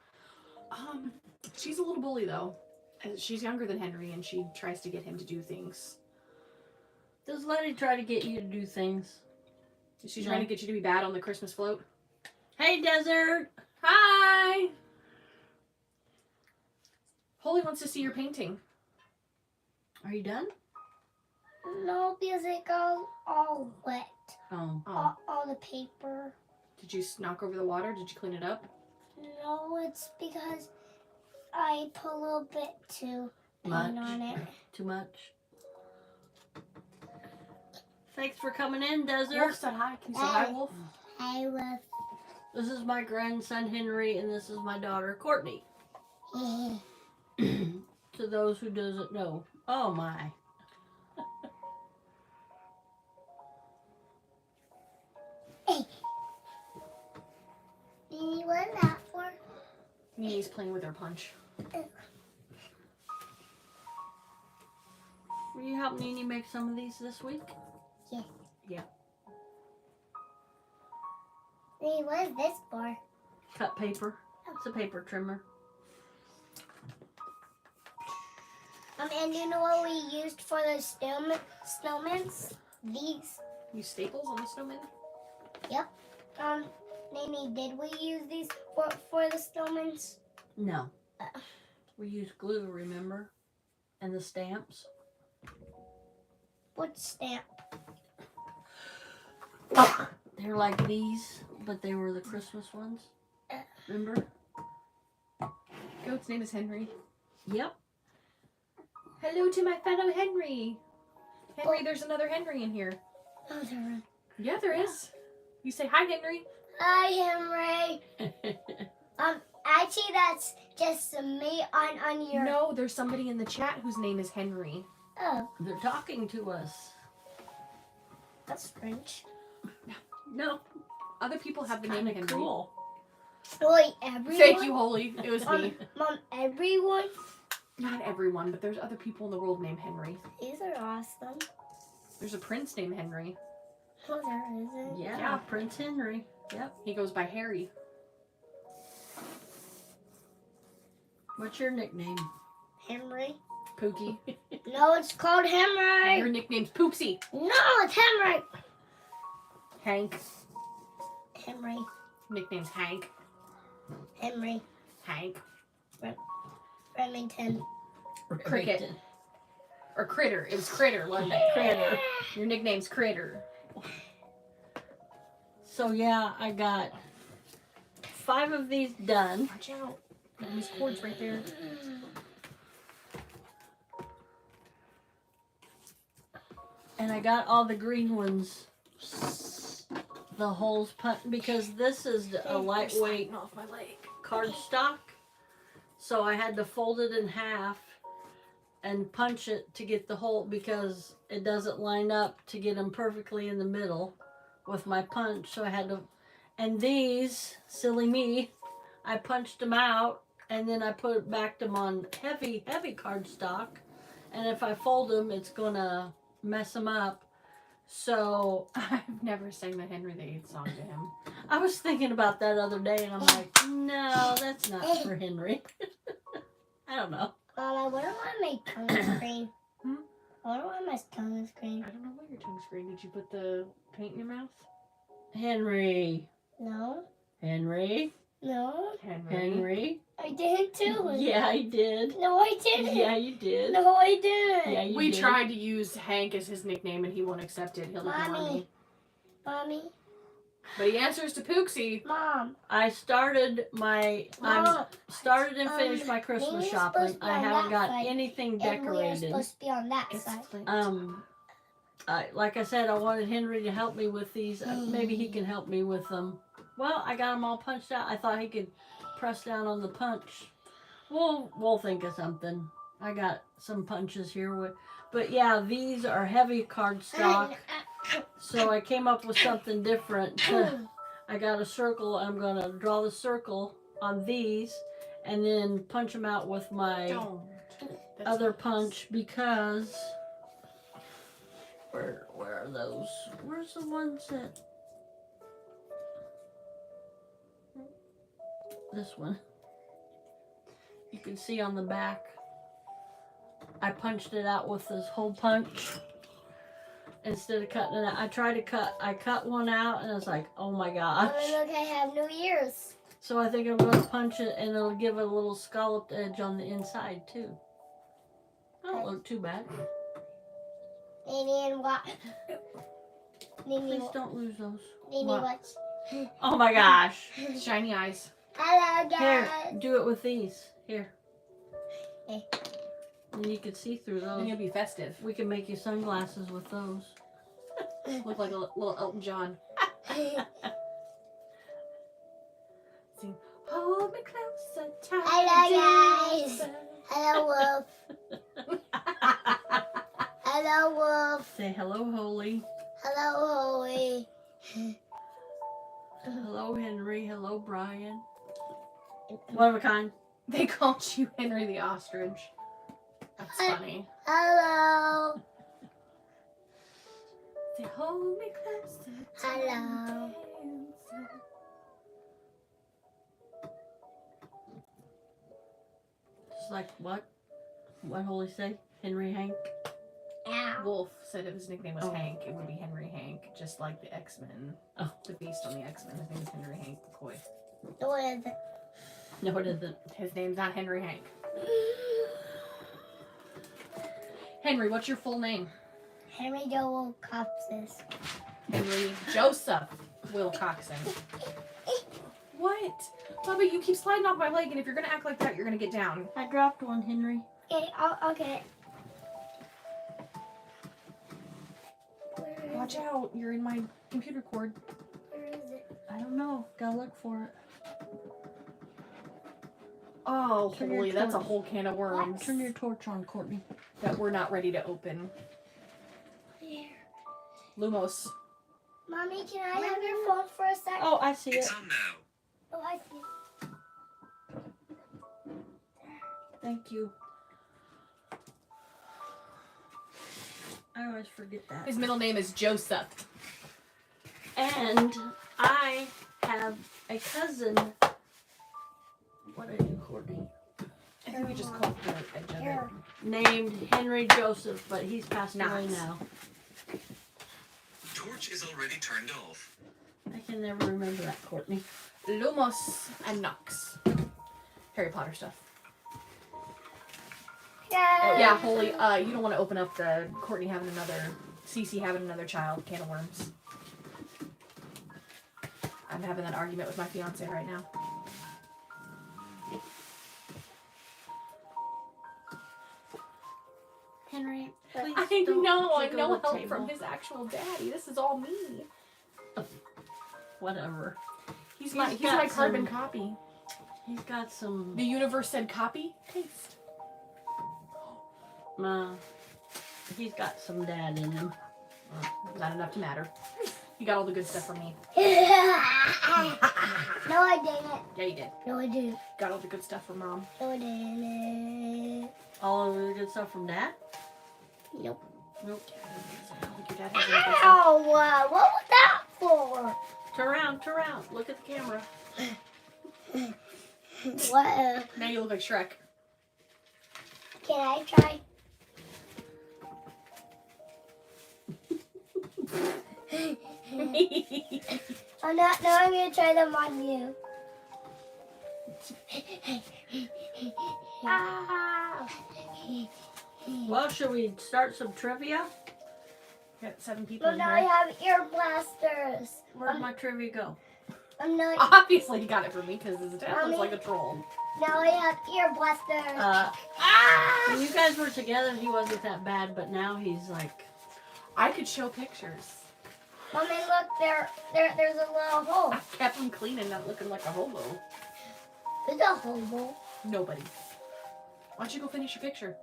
She's a little bully, though. She's younger than Henry, and she tries to get him to do things. Does Letty try to get you to do things? Is she trying to get you to be bad on the Christmas float? Hey, Desert. Hi! Holy wants to see your painting. Are you done? No, because it got all wet. Oh. All the paper. Did you knock over the water? Did you clean it up? No, it's because I put a little bit too Much? on it. Too much? Thanks for coming in, Desert. Wolf said hi. Can you say hi, Wolf? I was. This is my grandson, Henry, and this is my daughter, Courtney. To those who doesn't know. Oh, my. Nini, what is that for? Nini's playing with her punch. Will you help Nini make some of these this week? Yeah. Yeah. Nini, what is this for? Cut paper. It's a paper trimmer. And you know what we used for the snowmans? These. Use staples on the snowman? Yep. Nini, did we use these for the snowmans? No. We use glue, remember? And the stamps. What stamp? They're like these, but they were the Christmas ones. Remember? Goat's name is Henry. Yep. Hello to my fellow Henry. Henry, there's another Henry in here. Oh, there. Yeah, there is. You say hi, Henry. Hi, Henry. Actually, that's just me on your. No, there's somebody in the chat whose name is Henry. Oh, They're talking to us. that's French. No. Other people have the name Kinda Henry. cool. Wait, everyone. Thank you, Holy. It was me. Mom, everyone. Not everyone, but there's other people in the world named Henry. These are awesome. There's a prince named Henry. Oh, there isn't. Yeah, Yeah. Prince Henry. Yep. He goes by Harry. What's your nickname? Henry. Pookie. No, it's called Henry. Your nickname's Poopsie. No, it's Henry. Hank. Henry. Nickname's Hank. Henry. Hank. Remington. Cricket. Or Critter. It was Critter, wasn't it? Critter. Your nickname's Critter. So yeah, I got 5 of these done. Watch out. These cords right there. And I got all the green ones, the holes because this is a lightweight Off my leg. cardstock. So I had to fold it in half and punch it to get the hole because it doesn't line up to get them perfectly in the middle with my punch. So I had to, and these, silly me, I punched them out and then I backed them on heavy cardstock. And if I fold them, it's gonna mess them up. So I've never sang the Henry VIII song to him. I was thinking about that other day and I'm like, no, that's not for Henry. I don't know. Mom, I wouldn't want my tongue screen. Hmm? I don't want my tongue screen. I don't know what your tongue screen. Did you put the paint in your mouth? Henry. No. Henry. No. Henry. I did too. Yeah, I did. No, I didn't. Yeah, you did. No, I didn't. Yeah, you We did. tried to use Hank as his nickname and he won't accept it. He'll ignore Mommy. me. Mommy. But he answers to Pooksy. Mom. I started my Mom. started and finished my Maybe Christmas you're shopping. supposed to be I on haven't that got side, anything And we are decorated. supposed to be on that It's side. Flint. Like I said, I wanted Henry to help me with these. Maybe he can help me with them. Well, I got them all punched out. I thought he could press down on the punch. We'll think of something. I got some punches here, but yeah, these are heavy cardstock. So I came up with something different. I got a circle. I'm gonna draw the circle on these, and then punch them out with my Don't. That's other not- punch because where are those? Where's the ones that? This one. You can see on the back. I punched it out with this hole punch instead of cutting it out. I cut one out and I was like, oh my gosh. Oh, look, I have no ears. So I think I'm going to punch it and it'll give it a little scalloped edge on the inside too. Don't look too bad. And what? Please don't lose those. What? What? Oh my gosh. Shiny eyes. Hello, Here, guys. do it with these. Here. Okay. And you can see through Then those. you'll be festive. We can make you sunglasses with those. Look like a little Elton John. Sing, hold me closer, tight. Hello, guys. Hello, Wolf. Hello, Wolf. Say hello, Holy. Hello, Holy. Hello, Henry. Hello, Brian. One of a kind. They called you Henry the Ostrich. That's funny. Hello. Say, hold me closer. Hello. Just like what? What Holy say? Henry Hank? Ow. Wolf said if his nickname was Oh. Hank, it would be Henry Hank, just like the X-Men. Oh. The Beast on the X-Men. His name is Henry Hank McCoy. What is it? No, it isn't. His name's not Henry Hank. Henry, what's your full name? Henry Joel Copsis. Henry Joseph Wilcoxon. What? Bubba, you keep sliding off my leg, and if you're gonna act like that, you're gonna get down. I dropped one, Henry. Okay, I'll get it. Watch out, you're in my computer cord. Where is it? I don't know. Gotta look for it. Oh, Turn your holy, that's a torch. whole can of worms Turn your torch on, Courtney. that we're not ready to open. Here. Lumos. Mommy, can I have your phone for a sec? Oh, I see it. It's on now. Oh, I see. Thank you. I always forget that. His middle name is Joseph. And I have a cousin. What are you, Courtney? I think we just called the edge of it. Here. Named Henry Joseph, but he's passed away Nice. now. Torch is already turned off. I can never remember that, Courtney. Lumos and Nox. Harry Potter stuff. Yeah. Yeah, Holy, you don't want to open up the Cece having another child can of worms. I'm having that argument with my fiance right now. Henry, please I don't know, I jiggle know the help table. from his actual daddy. This is all me. Whatever. He's He's my got carbon some- copy. He's got some. The universe said copy, paste. He's got some dad in him. Not enough to matter. He got all the good stuff from me. No, I didn't. Yeah, you did. No, I didn't. Got all the good stuff from mom. No, I didn't. All of the good stuff from dad? Nope. Nope. I don't think your dad has any good stuff. Ow! What was that for? Turn around. Look at the camera. What? Now you look like Shrek. Can I try? I'm not. Now I'm gonna try them on you. Ah. Well, should we start some trivia? Got 7 people So in now I here. have ear blasters. Where'd my trivia go? I'm not. Obviously you got it from me because his dad Mommy. looks like a troll. Now I have ear blasters. When you guys were together, he wasn't that bad, but now he's like. I could show pictures. Mommy, look there's a little hole. I kept him clean and not looking like a hobo. There's a hole. Nobody. Why don't you go finish your picture?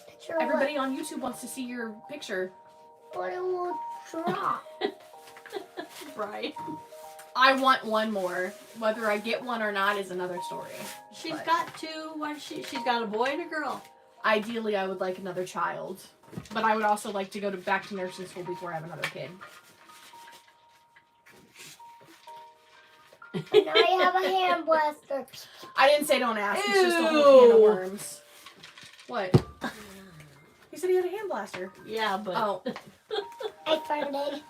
Picture of Everybody on YouTube wants to see your picture. what it will drop. Right. I want one more. Whether I get one or not is another story. She's But got 2. She's got a boy and a girl. ideally, I would like another child. But I would also like to go back to nursing school before I have another kid. And now I have a hand blaster. I didn't say don't ask. It's just a whole can of Ew. worms. What? He said he had a hand blaster. Yeah, but. Oh. I farted.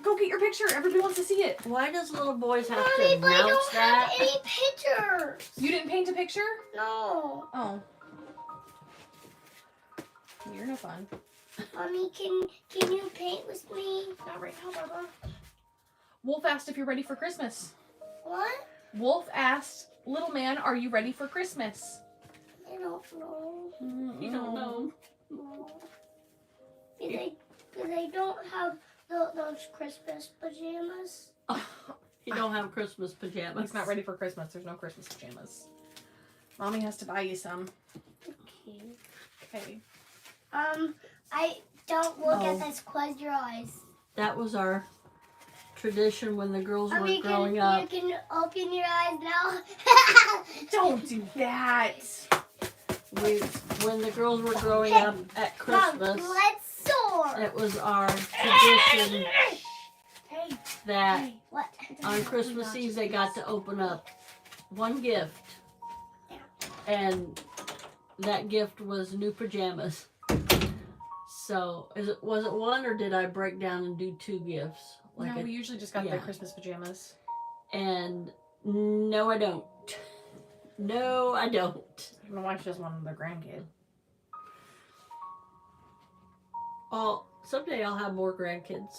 Go get your picture. Everybody wants to see it. Why does little boys have Mommy, to but I announce don't that? have any pictures. You didn't paint a picture? No. Oh. You're no fun. Mommy, can you paint with me? Not right now, Barbara. Wolf asked if you're ready for Christmas. What? Wolf asked, little man, are you ready for Christmas? I don't know. You don't know. Because I don't have those Christmas pajamas. You don't have Christmas pajamas. He's not ready for Christmas. There's no Christmas pajamas. Mommy has to buy you some. Okay. Okay. I don't look Oh. at this. Close your eyes. That was our tradition when the girls were Mommy, growing you up. can open your eyes now. Don't do that. When the girls were growing up at Christmas, Mom, let's soar. it was our tradition Hey, that hey, what? on Christmas Eve they got to open up one gift, and that gift was new pajamas. So was it one, or did I break down and do 2 gifts? No, we usually just got yeah. the Christmas pajamas. And no, I don't. No, I don't. I don't know why she doesn't want another grandkid. Someday I'll have more grandkids,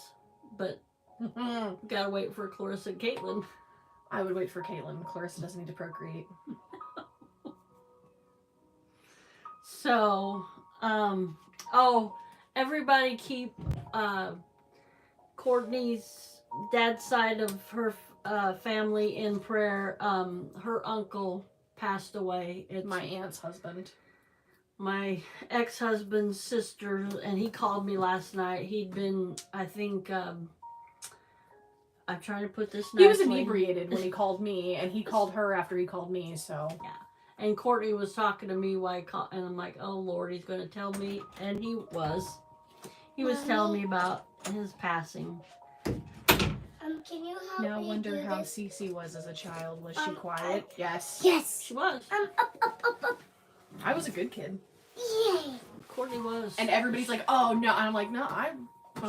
but gotta wait for Clarissa and Caitlin. I would wait for Caitlin. Clarissa doesn't need to procreate. So, everybody keep Courtney's dad's side of her family in prayer. Her uncle passed away. It's My aunt's husband. my ex-husband's sister, and he called me last night. He'd been, I think, I'm trying to put this nicely. He was inebriated when he called me, and he called her after he called me, so. And Courtney was talking to me while and I'm like, oh Lord, he's going to tell me. And he was. He was telling me about his passing. Can you help Now I me wonder do how this? Cece was as a child. Was she quiet? I- Yes. Yes. She was. Up. I was a good kid. Yay. Courtney was. And everybody's like, oh no. And I'm like, no, I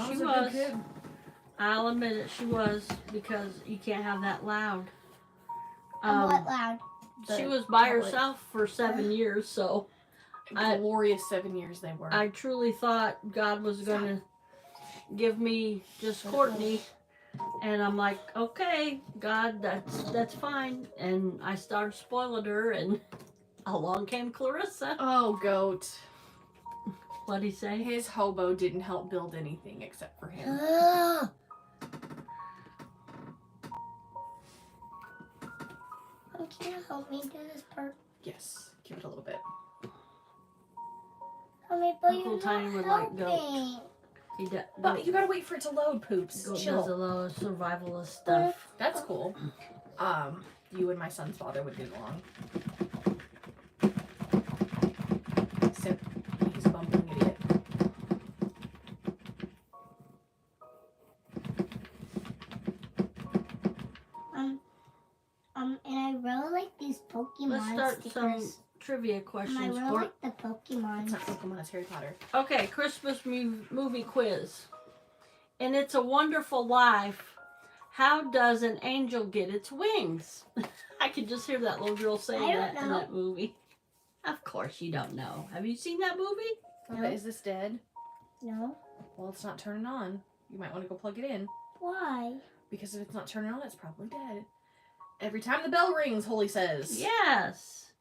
She was a was. good kid. I'll admit it, she was, because you can't have that loud. And what loud? She was by tablet. herself for 7 years, so Glorious 7 years they were. I truly thought God was going to give me just Courtney. And I'm like, okay, God, that's fine. And I started spoiling her, and along came Clarissa. Oh, goat. What'd he say? His hobo didn't help build anything except for him. Can you help me do this part? Yes, give it a little bit. Help me, but Uncle you're Tiny not would like goat. helping. He But you gotta wait for it to load, Poops. Goat does a Chill. lot of survivalist stuff. That's cool. You and my son's father would get along. Except he's a bumbling idiot. And I really like these Pokemon Let's start stickers. some trivia And I questions. really like the Pokemon. It's not Pokemon, it's Harry Potter. Okay, Christmas movie quiz. In It's a Wonderful Life, how does an angel get its wings? I could just hear that little girl saying I that don't in know. that movie. Of course you don't know. Have you seen that movie? Okay, No. is this dead? No. Well, it's not turning on. You might want to go plug it in. Why? Because if it's not turning on, it's probably dead. Every time the bell rings, Holy says. Yes.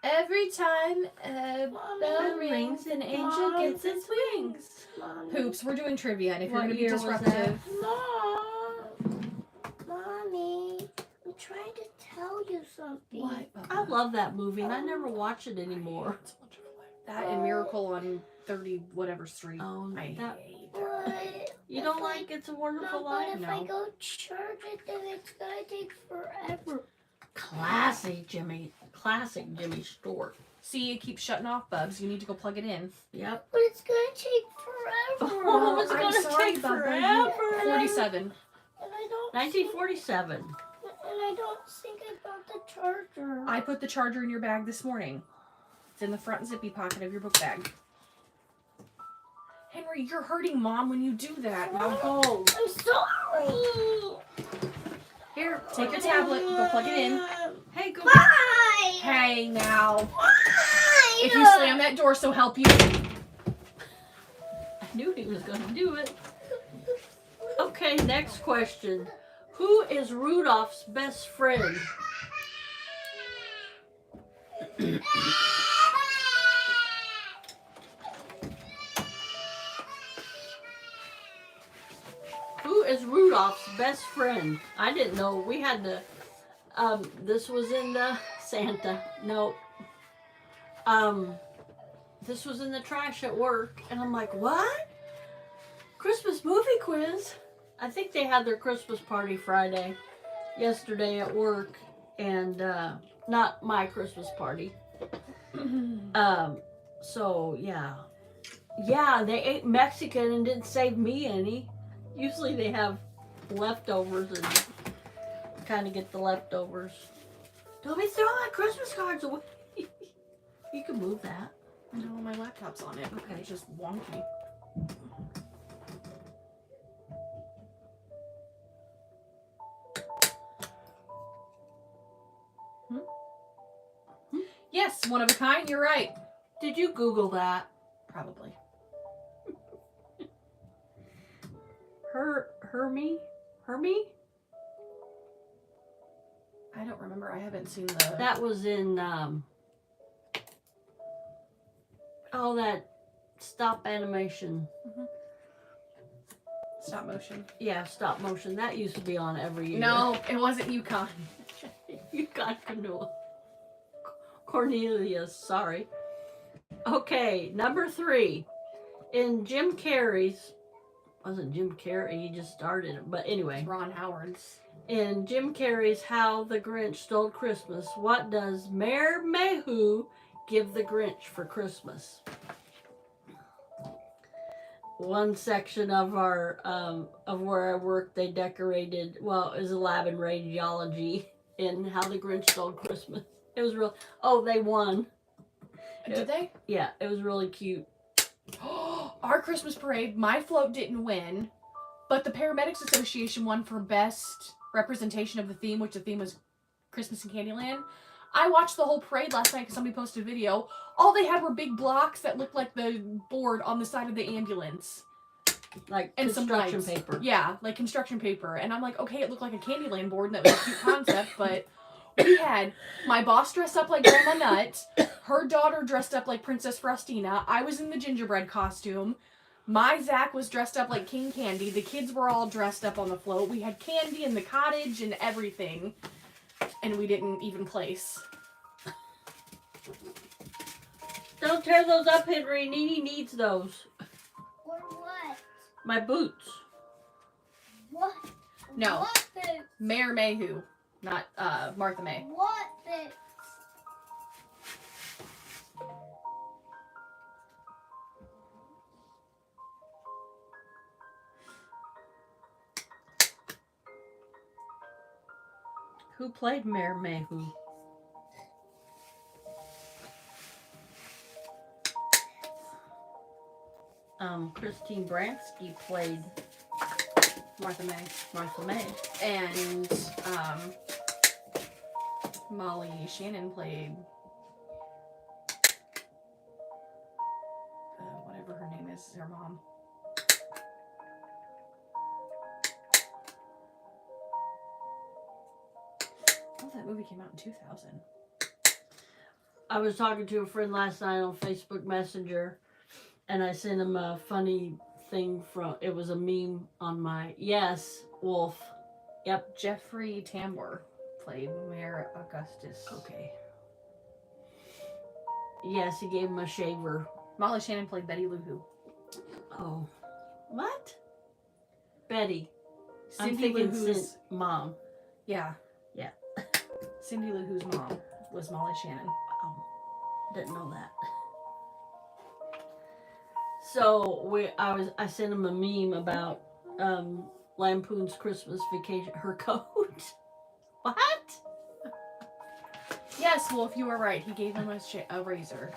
Every time a Mommy. bell rings, an angel Mom. gets its wings. Mommy. Poops, we're doing trivia, and if What you're going to be year was that? disruptive... Mom. Mommy. I'm trying to tell you something. What? I love that movie and I never watch it anymore. That and Miracle on 30 whatever street. Oh, I that, hate What? you don't like It's a Wonderful No, but Life? if No. I go charge it, then it's gonna take forever. Classic Jimmy Stewart. See, it keeps shutting off, Bubs. You need to go plug it in. Yep. But it's gonna take forever. Oh, it's I'm gonna sorry, take Bubba. forever. 47. And I don't 1947. think, and I don't think I bought the charger. I put the charger in your bag this morning. It's in the front zippy pocket of your book bag. Henry, you're hurting Mom when you do that. Now go. I'm sorry. Here, Take your tablet. Go plug it in. Hey, go. Why? Hey, now. Why? If you slam that door, so help you. I knew he was going to do it. Okay, next question. Who is Rudolph's best friend? Who is Rudolph's best friend? I didn't know. We had to. This was in the Santa. No. This was in the trash at work, and I'm like, what? Christmas movie quiz? I think they had their Christmas party Friday, yesterday at work, and not my Christmas party. So yeah, they ate Mexican and didn't save me any. Usually they have leftovers and kind of get the leftovers. Don't be throwing my Christmas cards away. You can move that. No, my laptop's on it. Okay. It's just wonky. Yes, one of a kind. You're right. Did you Google that? Probably. Hermie? I don't remember. I haven't seen the... That was in that stop animation. Stop motion. Yeah, stop motion. That used to be on every year. No, it wasn't Yukon. You got Cornelius, sorry. Okay, number 3. In Jim Carrey's, wasn't Jim Carrey, he just started it, but anyway. Ron Howard's. In Jim Carrey's How the Grinch Stole Christmas, what does Mayor Mayhew give the Grinch for Christmas? One section of our of where I work, they decorated. Well, it was a lab in radiology in How the Grinch Stole Christmas. It was real. Oh, they won. Did they? Yeah, it was really cute. Our Christmas parade, my float didn't win, But the Paramedics Association won for best representation of the theme, which the theme was Christmas in Candyland. I watched the whole parade last night because somebody posted a video. All they had were big blocks that looked like the board on the side of the ambulance. Like And some construction lights. paper. Yeah, like construction paper. And I'm like, okay, it looked like a Candyland board, and that was a cute concept, but we had my boss dressed up like Grandma Nut, her daughter dressed up like Princess Frostina, I was in the gingerbread costume, my Zach was dressed up like King Candy, the kids were all dressed up on the float, we had candy in the cottage and everything, and we didn't even place. Don't tear those up, Henry. Nene needs those. Or what? My boots. What? No. What boots? Mayor Mayhew, not Martha May. What boots? Who played Mayor Mayhew? Christine Bransky played Martha May. Martha May. And Molly Shannon played whatever her name is, her mom. Oh, that movie came out in 2000. I was talking to a friend last night on Facebook Messenger, and I sent him a funny thing from, it was a meme on my, yes, Wolf. Yep. Jeffrey Tambor played Mayor Augustus. Okay. Yes, he gave him a shaver. Molly Shannon played Betty Lou Who. Oh. What? Betty. I'm Cindy Lou thinking Who's mom. yeah. Yeah. Cindy Lou Who's mom was Molly Shannon. Oh, didn't know that. So I sent him a meme about Lampoon's Christmas Vacation. Her coat. What? Yes, Wolf, you were right. He gave him a razor.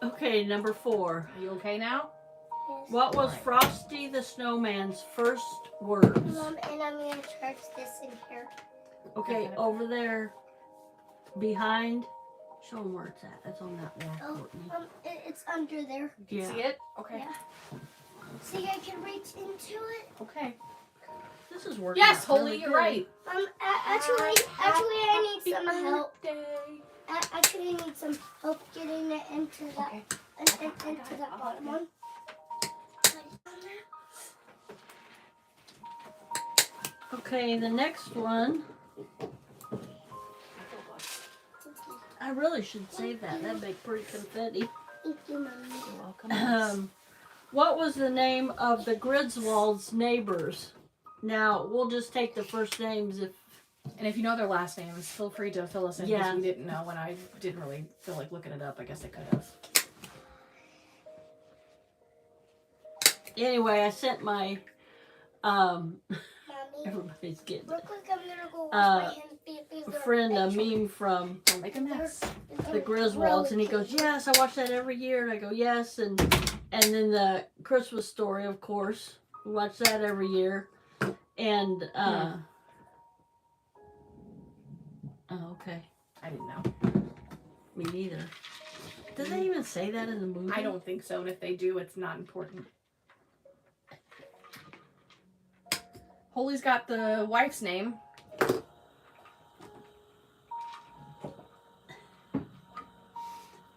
Okay, number 4. Are you okay now? Yes. What was Alright. Frosty the Snowman's first words? Mom, and I'm gonna charge this in here. Okay, Okay. over there, behind. Show them where it's at. It's on that wall, Oh, Courtney. it's under there. You Yeah. see it? Okay. Yeah. See, I can reach into it. Okay. This is working. Yes, out Holy, really you're good. right. Actually, I need some help. Birthday. Actually, I need some help getting it into that, Okay. into that bottom one. Okay, the next one. I really should save that. That'd make pretty confetti. Thank you, Mommy. You're welcome. What was the name of the Griswolds' neighbors? Now, we'll just take the first names if... And if you know their last names, feel free to fill us in Yeah. because we didn't know and I didn't really feel like looking it up. I guess I could have. Anyway, I sent my... Mommy, everybody's getting real it. quick, I'm gonna go wash my hands. A friend a meme from Don't make a mess. the Griswolds, and he goes, "Yes, I watch that every year." And I go, "Yes," and then the Christmas Story, of course, we watch that every year. And oh, okay, I didn't know. me neither. Did they even say that in the movie? I don't think so, and if they do, it's not important. Holy's got the wife's name.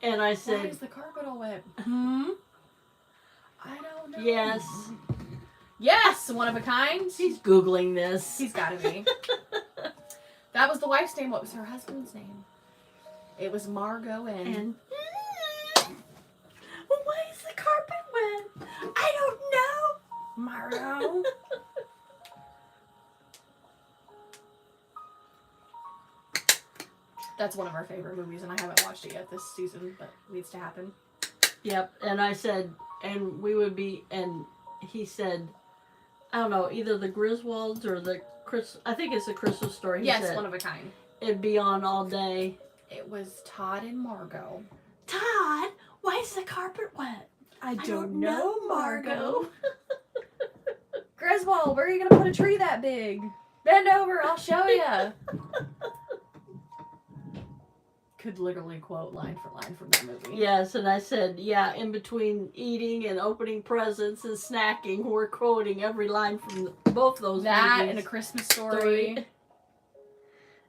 And I Why said, is the carpet all wet? I don't know. "Yes." Yes, one of a kind. He's googling this. He's got to be. That was the wife's name. What was her husband's name? It was Margot And well, why is the carpet wet? I don't know. Margot. That's one of our favorite movies, and I haven't watched it yet this season, but it needs to happen. Yep. And I said, and we would be, and he said, I don't know, either the Griswolds or the I think it's a Christmas Story. He Yes, said. one of a kind. It'd be on all day. It was Todd and Margot. Todd, why is the carpet wet? I don't know, Margot. Griswold, where are you gonna put a tree that big? Bend over, I'll show ya. Could literally quote line for line from that movie. Yes, and I said, yeah, in between eating and opening presents and snacking, we're quoting every line from both those That movies. and A Christmas Story.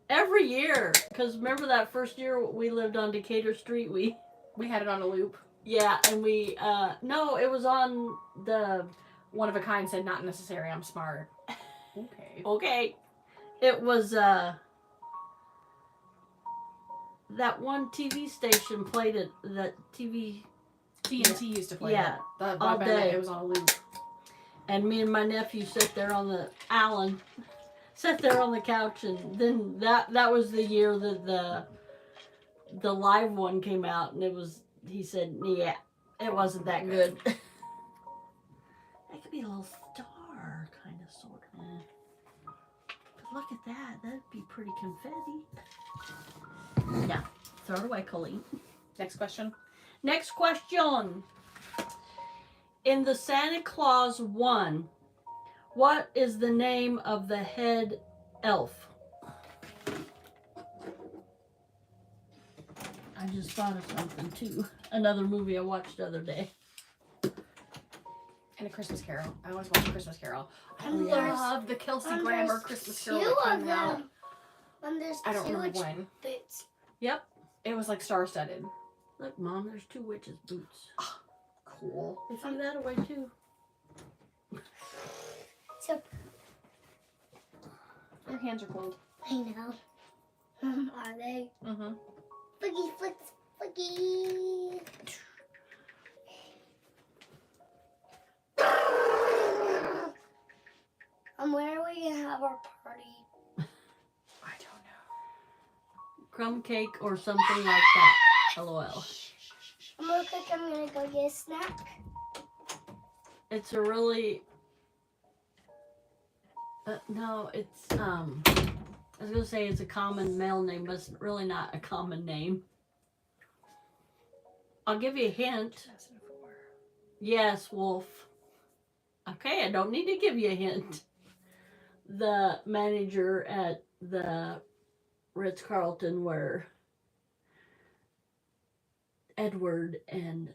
Every year, because remember that first year we lived on Decatur Street, we had it on a loop. Yeah, and we, no, it was on the... One of a Kind said, not necessary, I'm smart. Okay. Okay. It was, that one TV station played it, that TV... TNT used to play Yeah, it. all day. It was on a loop. And me and my nephew sat there on the, Alan, sat there on the couch, and then that was the year that the live one came out, and it was, he said, yeah, it wasn't that good. That could be a little star, kind of, sort of. But look at that. That'd be pretty confetti. Yeah. Throw it away, Colleen. Next question. Next question. In the Santa Claus 1, what is the name of the head elf? I just thought of something, too. Another movie I watched the other day. And A Christmas Carol. I always watch A Christmas Carol. I And love the Kelsey Grammer Christmas Carol that came out. And there's I don't two remember when. boots. Yep. It was like star-studded. Look, Mom, there's 2 witches' boots. Cool. They threw that away, too. So Your hands are cold. I know. Are they? Mm-hmm. Flicky flicks, flicky. Where are we gonna have our party? I don't know. Crumb cake or something like that. LOL. Real quick, I'm gonna go get a snack. It's a really... no, it's, I was going to say it's a common male name, but it's really not a common name. I'll give you a hint. 2004. Yes, Wolf. Okay, I don't need to give you a hint. The manager at the Ritz-Carlton where Edward and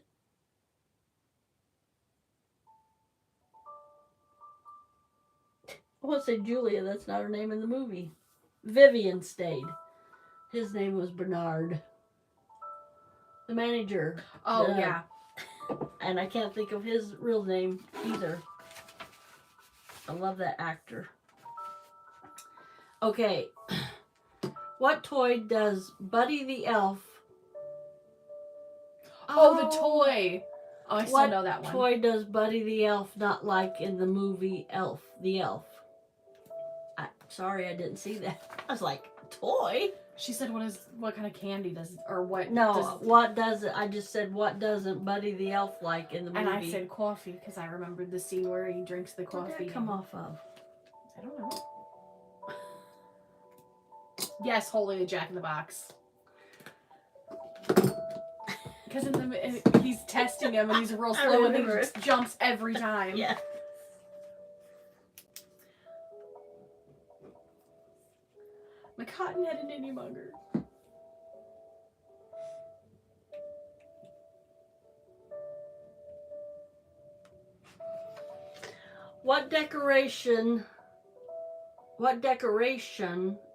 I want to say Julia, that's not her name in the movie. Vivian stayed. His name was Bernard. The manager. Oh, yeah. And I can't think of his real name either. I love that actor. Okay. What toy does Buddy the Elf... Oh, the toy. Oh, I still know that one. What toy does Buddy the Elf not like in the movie Elf, the Elf? Sorry, I didn't see that. I was like, toy? She said, what kind of candy does, or what? No, what does it? I just said, what doesn't Buddy the Elf like in the movie? And I said coffee, because I remembered the scene where he drinks the coffee. Where'd that come off of? I don't know. Yes, holding the Jack in the Box. Because he's testing him and he's real slow and he just jumps every time. Yeah. My cotton-headed ninny mugger. What decoration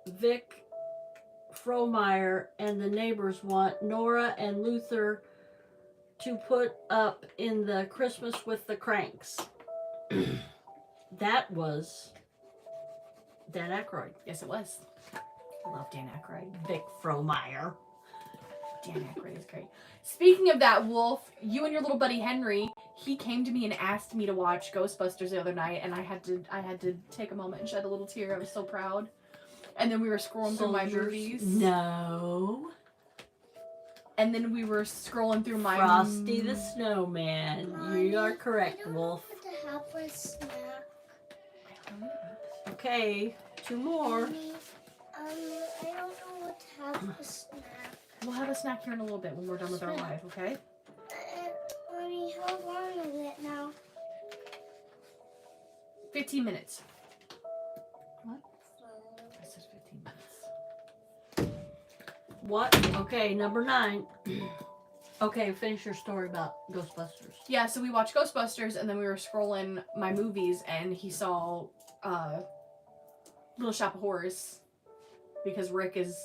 Vic Frohmeyer and the neighbors want Nora and Luther to put up in the Christmas with the Cranks? That was Dan Aykroyd. Yes, it was. I love Dan Aykroyd. Vic Frohmeyer. Dan Aykroyd is great. Speaking of that, Wolf, you and your little buddy Henry, he came to me and asked me to watch Ghostbusters the other night, and I had to take a moment and shed a little tear. I was so proud. And then we were scrolling through my movies. No. And then we were scrolling through my... Frosty the Snowman. You are correct, Wolf. I don't know what to have for a snack. Okay, 2 more. Mommy, I don't know what to have for a snack. We'll have a snack here in a little bit when we're done with our live, okay? Mommy, How long is it now? 15 minutes. What? I said 15 minutes. What? Okay, number 9. Okay, finish your story about Ghostbusters. Yeah, so we watched Ghostbusters, and then we were scrolling my movies, and he saw Little Shop of Horrors because Rick is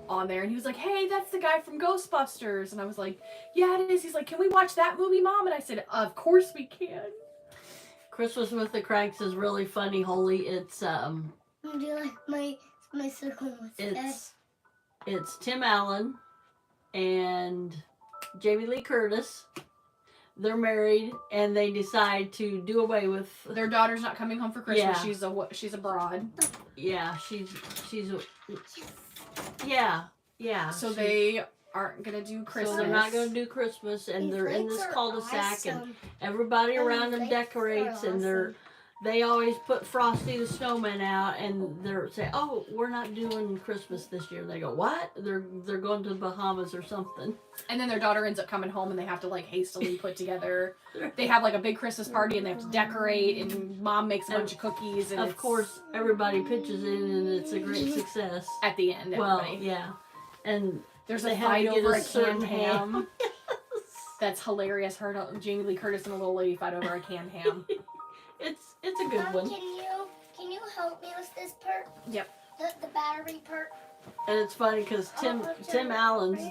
on there, and he was like, "Hey, that's the guy from Ghostbusters," and I was like, "Yeah, it is." He's like, "Can we watch that movie, Mom?" And I said, "Of course we can." Christmas with the Cranks is really funny, Holy. It's Do you like my circle mustache? it's Tim Allen and Jamie Lee Curtis. They're married, and they decide to do away with Their daughter's not coming home for Christmas. Yeah. She's abroad. Yeah, she's So they aren't gonna do Christmas. So they're not going to do Christmas, and These they're in lights this are cul-de-sac, and awesome. everybody around them These lights decorates, are and they always put Frosty the Snowman out, and they're say, "Oh, we're not doing Christmas this year." And they go, "What?" They're going to the Bahamas or something. And then their daughter ends up coming home, and they have to like hastily put together. They have like a big Christmas party, and they have to decorate. And Mom makes a bunch of cookies, and Of course, everybody pitches in, and it's a great success. at the end, Well, everybody. yeah, and There's they a have to fight get over a a certain canned ham. That's hilarious. Her and Jamie Lee Curtis and a little lady fight over a canned ham. it's a good Mom, one, can you help me with this part? Yep. The battery part. and it's funny because Tim Allen's,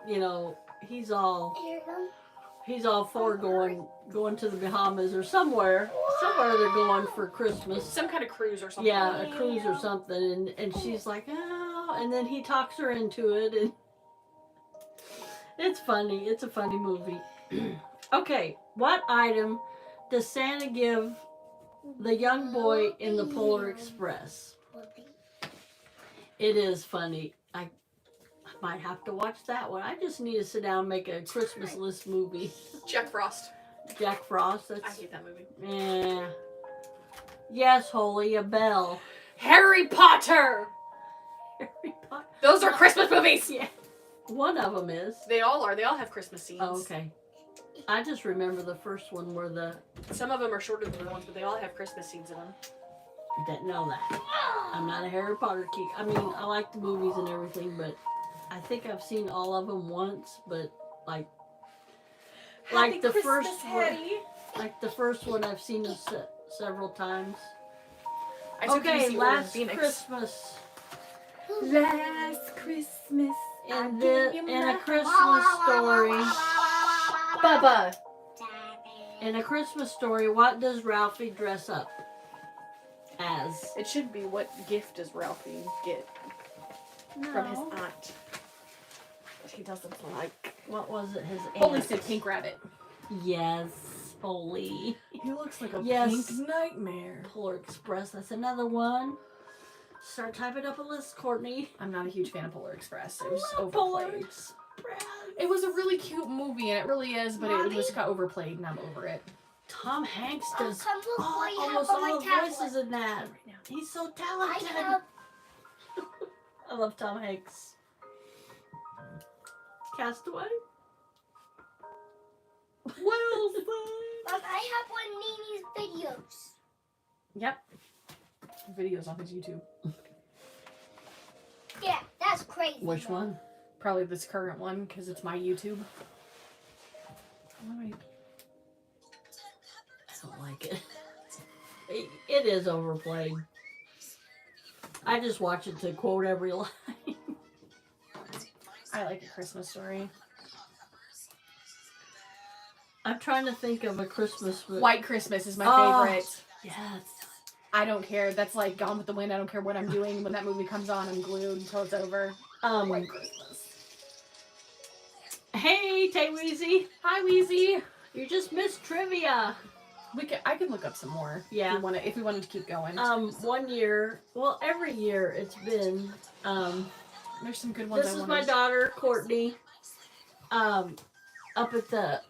you know, he's all Here, Mom. for going to the Bahamas or somewhere they're going for Christmas. Some kind of cruise or something. Yeah, a cruise or something, and she's like, "Oh," and then he talks her into it, and it's funny. It's a funny movie. Okay, what item does Santa give the young boy in the Polar Express? It is funny. I might have to watch that one. I just need to sit down and make a Christmas list movie. Jack Frost. Jack Frost. I That's hate that movie. yeah. Yes, Holy, a bell. Harry Potter. Harry Potter. Those are Christmas movies. Yeah. One of them is. They all are. They all have Christmas scenes. Oh, okay. I just remember the first one where Some of them are shorter than the ones, but they all have Christmas scenes in them. didn't know that. I'm not a Harry Potter geek. I mean, I like the movies and everything, but I think I've seen all of them once. But like the first one, like the first one, I've seen it several times. I took Okay, DC last Phoenix. Christmas. Last Christmas. In a Christmas story. Bubba. In a Christmas story, what does Ralphie dress up as? It should be what gift does Ralphie get from his aunt that he doesn't like. What was it? His aunt. Holy said pink rabbit. Yes, Holy. He looks like a Yes. pink nightmare. Polar Express. That's another one. Start typing up a list, Courtney. I'm not a huge fan of Polar Express. It I was love Polar overplayed. Express. It was a really cute movie, and it really is, but it just got overplayed, and I'm over it. Tom Hanks does Come look what you have almost on all my the tablet. voices in that. Right now. He's so I talented. have. I love Tom Hanks. Castaway. Well done. Mom, I have one Nini's videos. Yep. Videos on his YouTube. Yeah, that's crazy. Which Mom. one? Probably this current one, because it's my YouTube. I don't like it. It is overplayed. I just watch it to quote every line. I like A Christmas Story. I'm trying to think of a Christmas movie. White Christmas is my Oh. favorite. Yes. I don't care. That's like Gone with the Wind. I don't care what I'm doing. When that movie comes on, I'm glued until it's over. White Christmas. Hey, Tay Weezy. Hi, Wheezy. You just missed trivia. I can look up some more. Yeah. If we wanted to keep going. 1 year, well, every year it's been, There's some good ones. this is my daughter, Courtney, up at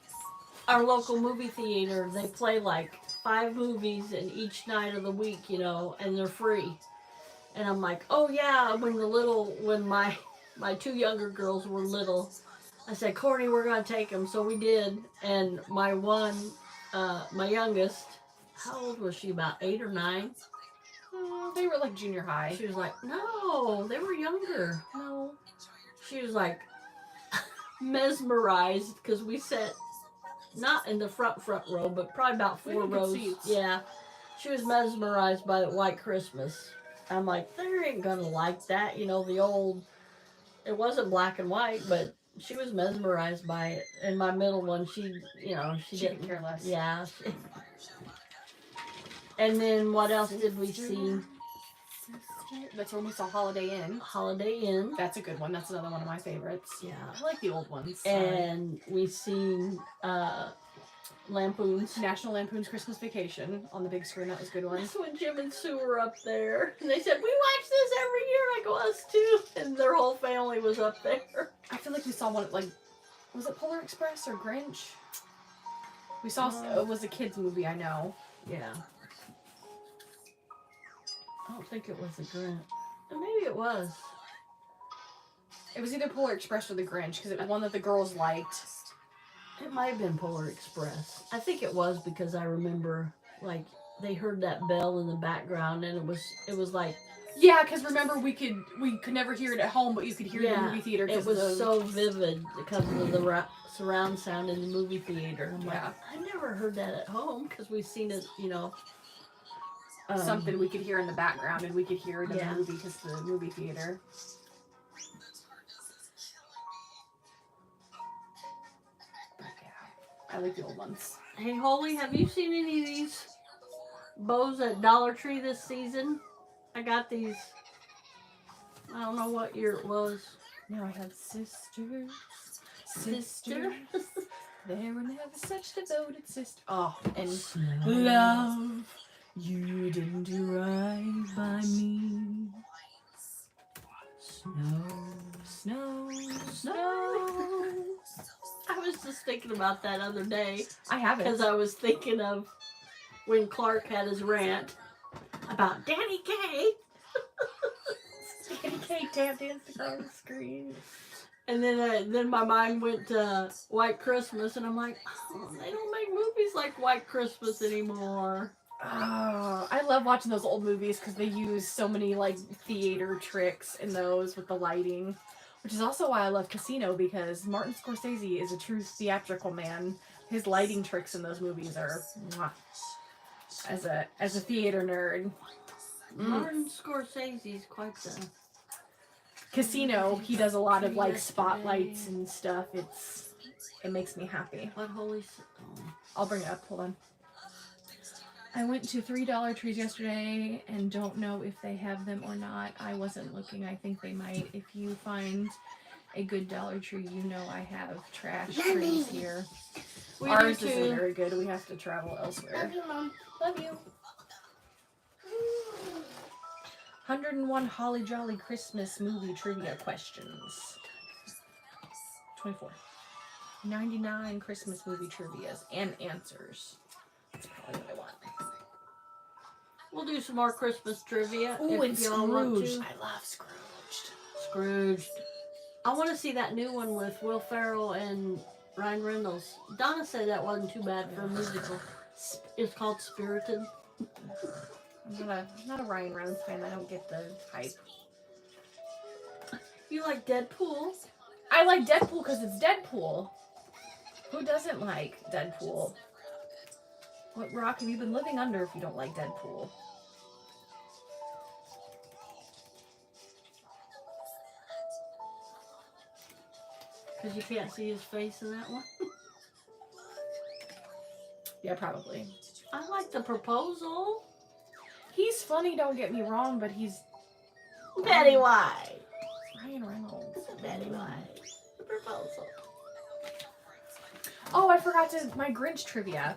our local movie theater. They play like 5 movies in each night of the week, you know, and they're free. And I'm like, oh yeah, when my 2 younger girls were little, I said, Courtney, we're gonna take him. So we did. And my youngest, how old was she? About 8 or 9. They were like junior high. She was like, no, they were younger. No. She was like mesmerized because we sat not in the front row, but probably about We 4 had good rows. seats. Yeah, she was mesmerized by the White Christmas. I'm like, they ain't gonna like that, you know, the old. It wasn't black and white, but she was mesmerized by it. And my middle one, she She could care less. Yeah. And then what else did we see? That's when we saw Holiday Inn. Holiday Inn. That's a good one. That's another one of my favorites. Yeah. I like the old ones. And we seen Lampoon's. National Lampoon's Christmas Vacation on the big screen. That was a good one. That's when Jim and Sue were up there. And they said, we watch this every year. I go, us too. And their whole family was up there. I feel like we saw one, like, was it Polar Express or Grinch? We saw, it was a kid's movie, I know. Yeah. I don't think it was the Grinch. Maybe it was. It was either Polar Express or the Grinch, because it was one that the girls liked. It might have been Polar Express. I think it was because I remember, like, they heard that bell in the background, and it was like... Yeah, because remember, we could never hear it at home, but you could hear it in the movie theater. It was so vivid because of the surround sound in the movie theater. I'm like, I never heard that at home because we've seen it, you know... something we could hear in the background, and we could hear it in the movie because the movie theater. But yeah, I like the old ones. Hey, Holly, have you seen any of these bows at Dollar Tree this season? I got these. I don't know what year it was. Now I have sisters. Sister. They were never such devoted sisters. Oh, and Snow. love. You didn't do right by me. Snow. Snow, Snow. I was just thinking about that other day I have it. because I was thinking of when Clark had his rant about Danny Kaye. Danny Kaye tap danced across the screen. And then my mind went to White Christmas, and I'm like, oh, they don't make movies like White Christmas anymore. Oh, I love watching those old movies because they use so many like theater tricks in those with the lighting, which is also why I love Casino, because Martin Scorsese is a true theatrical man. His lighting tricks in those movies are, mwah. As a theater nerd. Martin Scorsese is quite the... Casino, he does a lot of like spotlights and stuff. It makes me happy. What holy... I'll bring it up. Hold on. I went to 3 Dollar Trees yesterday and don't know if they have them or not. I wasn't looking. I think they might. If you find a good Dollar Tree, you know I have trash trees here. Ours isn't very good. We have to travel elsewhere. Love you, Mom. Love you. 101 Holly Jolly Christmas movie trivia questions. 24. 99 Christmas movie trivias and answers. That's probably what I want. We'll do some more Christmas trivia. Ooh, if and y'all want Scrooge. to. I love Scrooged. Scrooged. I want to see that new one with Will Ferrell and Ryan Reynolds. Donna said that wasn't too bad for a musical. It's called Spirited. I'm not a Ryan Reynolds fan. I don't get the hype. You like Deadpool? I like Deadpool because it's Deadpool. Who doesn't like Deadpool? What rock have you been living under if you don't like Deadpool? Because you can't see his face in that one. Yeah, probably. I like The Proposal. He's funny, don't get me wrong, but he's Betty White. Ryan Reynolds. Betty White. The Proposal. Oh, I forgot my Grinch trivia.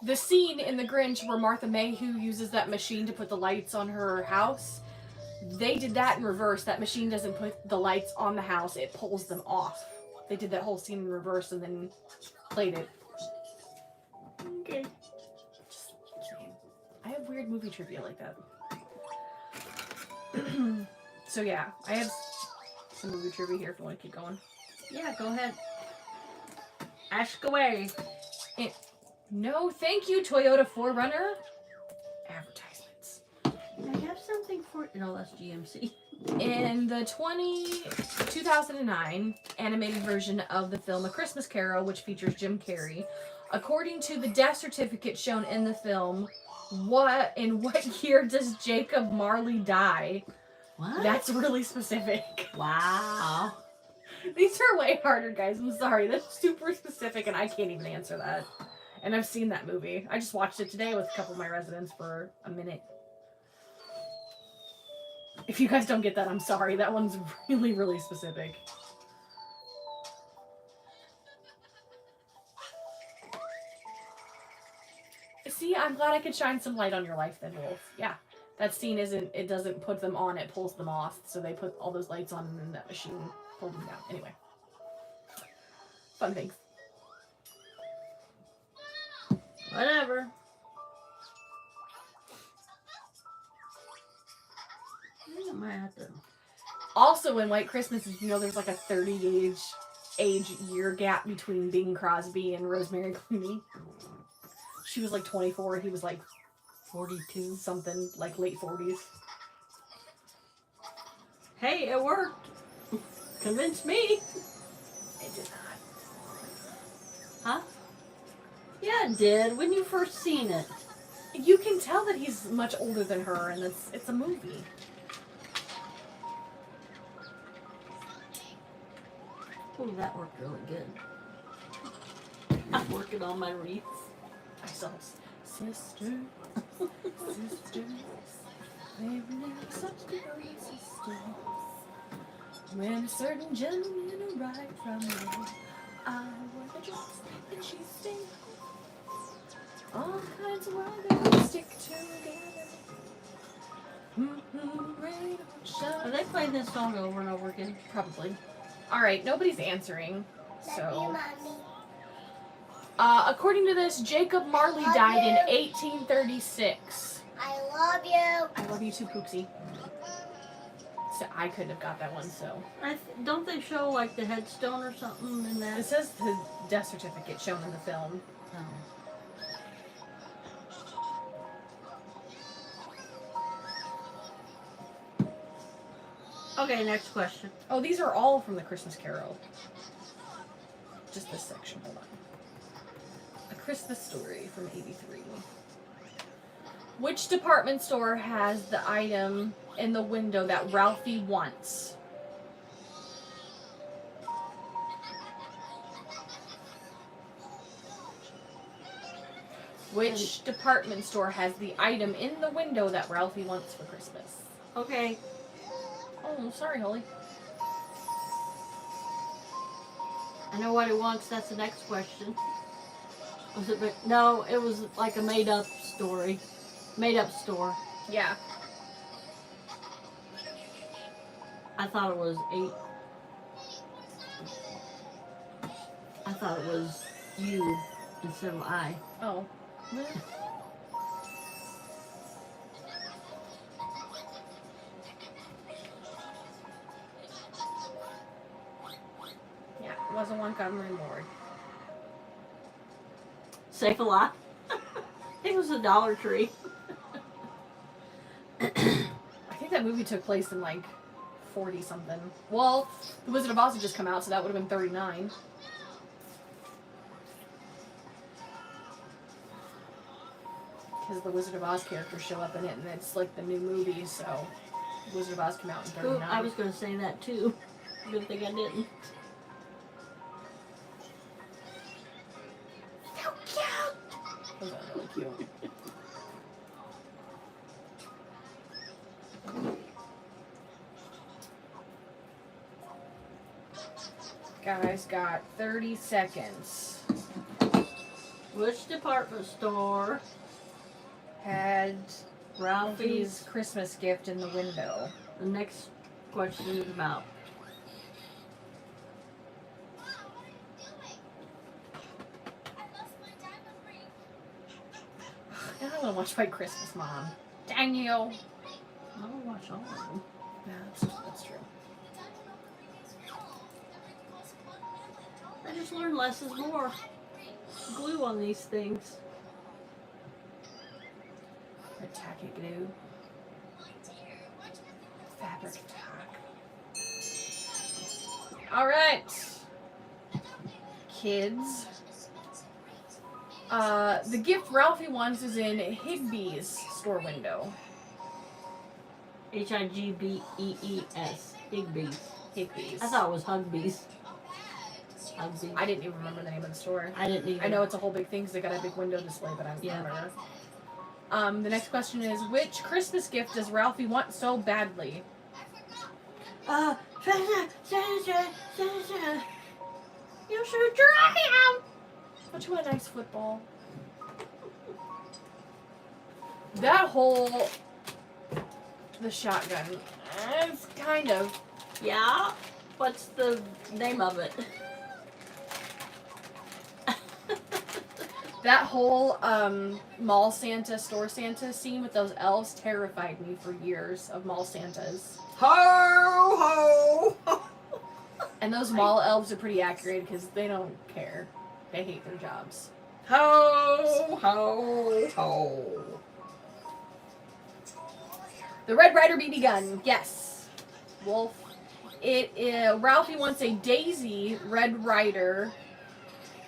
The scene in The Grinch where Martha Mayhew uses that machine to put the lights on her house, they did that in reverse. That machine doesn't put the lights on the house, it pulls them off. They did that whole scene in reverse and then played it. Okay. Just saying. I have weird movie trivia like that. So yeah, I have some movie trivia here if you want to keep going. Yeah, go ahead. Ask away. No, thank you, Toyota 4Runner. Advertisements. I have something for. No, that's GMC. In the 2009 animated version of the film A Christmas Carol, which features Jim Carrey, according to the death certificate shown in the film, in what year does Jacob Marley die? What? That's really specific. Wow. These are way harder, guys. I'm sorry. That's super specific, and I can't even answer that. And I've seen that movie. I just watched it today with a couple of my residents for a minute. If you guys don't get that, I'm sorry. That one's really, really specific. See, I'm glad I could shine some light on your life then, Wolf. Yeah. That scene it doesn't put them on, it pulls them off. So they put all those lights on and then that machine pulled them down. Anyway. Fun things. Whatever. I might have to. Also in White Christmas, you know, there's like a 30 age year gap between Bing Crosby and Rosemary Clooney. She was like 24, he was like 42. something, like late 40s. Hey, it worked. Convinced me. It did not. Huh? Yeah, it did. When you first seen it. You can tell that he's much older than her, and it's a movie. Oh, that worked really good. I'm working on my wreaths. I saw sisters, sisters, they've never such good sisters. When a certain gentleman arrived from me, I wore the dress and she stayed. All kinds of weather stick together. Rain or shine. Are they playing this song over and over again? Probably. All right, nobody's answering. Love you, So, Mommy. according to this, Jacob Marley Love died in you. 1836. I love you. I love you too, Poopsie. So I couldn't have got that one, so. Don't they show like the headstone or something in that? It says the death certificate shown in the film. Oh. Okay, next question. Oh, these are all from the Christmas Carol. Just this section, hold on. A Christmas Story from 83. Which department store has the item in the window that Ralphie wants? Which department store has the item in the window that Ralphie wants for Christmas? Okay. Oh, sorry, Holly. I know what he wants. That's the next question. Was it? No, it was like a made-up story. Made-up store. Yeah. I thought it was 8. I thought it was you instead of I. Oh. Yeah, it wasn't one covering board. Safe a lot. It was a Dollar Tree. I think that movie took place in like 40 something. Well, The Wizard of Oz had just come out, so that would have been 39. Because the Wizard of Oz characters show up in it, and it's like the new movie, so The Wizard of Oz came out in 39. I was going to say that too. Good thing I didn't. So cute. Those are really cute. Guys, got 30 seconds. Which department store Had Ralphie's? Ralphie's Christmas gift in the window. The next question is about. I don't want to watch White Christmas, Mom. Dang you. I'll watch all of them. Yeah, that's true. I just learned less is more. Glue on these things. Tacky glue. Fabric tack. All right, kids. The gift Ralphie wants is in Higbee's store window. Higbees. Higbees. Higbee's. I thought it was Hugbees. Hugbees. I didn't even remember the name of the store. I didn't either. I know it's a whole big thing because they got a big window display, but I don't Yeah. remember. The next question is, which Christmas gift does Ralphie want so badly? You should try him. Don't you want a nice football? That whole... The shotgun. It's kind of... Yeah. What's the name of it? That whole mall Santa, store Santa scene with those elves terrified me for years of mall Santas. Ho ho. And those mall elves are pretty accurate because they don't care. They hate their jobs. Ho ho ho. The Red Ryder BB gun. Yes. Wolf. Ralphie wants a Daisy Red Ryder,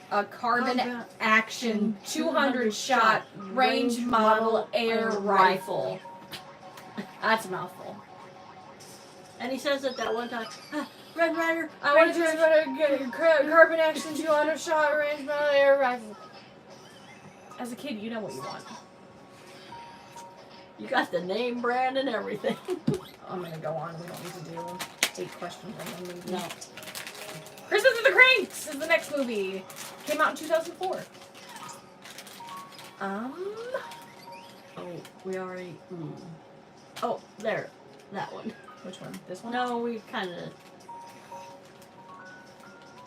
a carbon action 200 shot range model air rifle. That's a mouthful. And he says it that one time. Red Ryder. I want to get a carbon action 200 shot range model air rifle. As a kid, you know what you want. You got the name, brand, and everything. I'm gonna go on. We don't need to do 8 questions on one movie. No. Christmas with the Cranks is the next movie. Came out in 2004. Oh, we already. Oh, there. That one. Which one? This one? No, we kind of.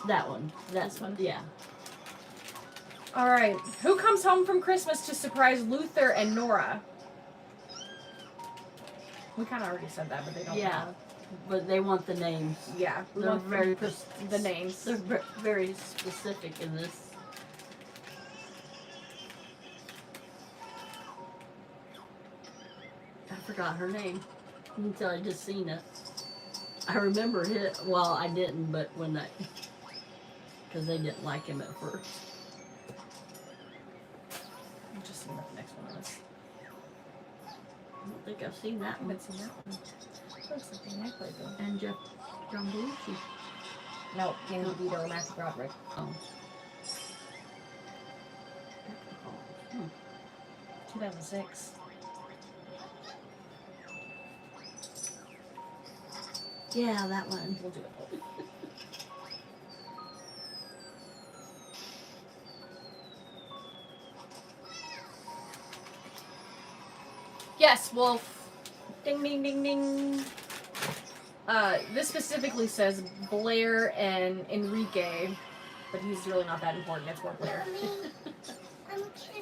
That one. This one? Yeah. Alright. Who comes home from Christmas to surprise Luther and Nora? We kind of already said that, but they don't know. But they want the names. Yeah. We They're want very the names. They're very specific in this. I forgot her name until I just seen it. I remember it. Well, I didn't, but when because they didn't like him at first. I'm just seeing what the next one is. I don't think I've seen that I one. haven't seen that one. Looks like the neck like though. And John Belushi. No, Danny DeVito, Matthew Broderick. Oh. 2006. Yeah, that one. We'll do it. Yes, Wolf. Ding, ding, ding, ding. This specifically says Blair and Enrique, but he's really not that important. It's more Blair.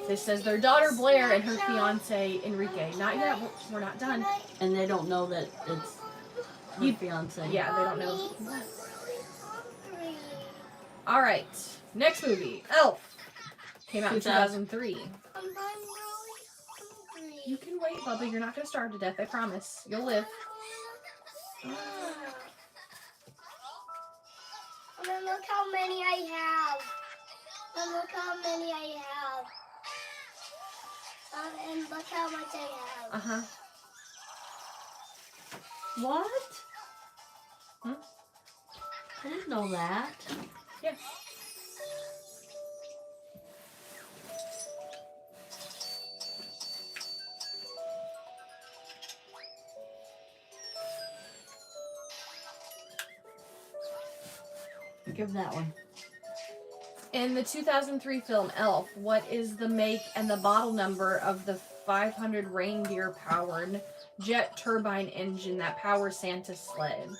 This says their daughter Blair and her fiance Enrique. Not yet. We're not done. And they don't know that it's her fiance. Yeah, they don't know. All right. Next movie, Elf. Came out in 2003. You can wait, Bubba. You're not going to starve to death. I promise. You'll live. And then look how many I have. And look how many I have. And look how much I have. Uh-huh. What? Hmm? I didn't know that. Yeah. Give that one. In the 2003 film Elf, what is the make and the model number of the 500 reindeer-powered jet turbine engine that powers Santa's sled?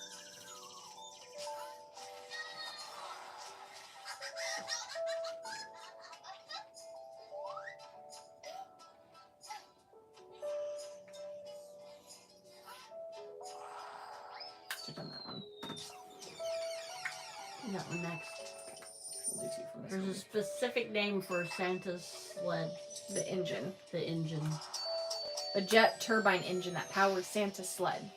Check on that one. That one next. We'll Christmas There's a movie. specific name for Santa's sled. The engine. The engine. The jet turbine engine that powers Santa's sled.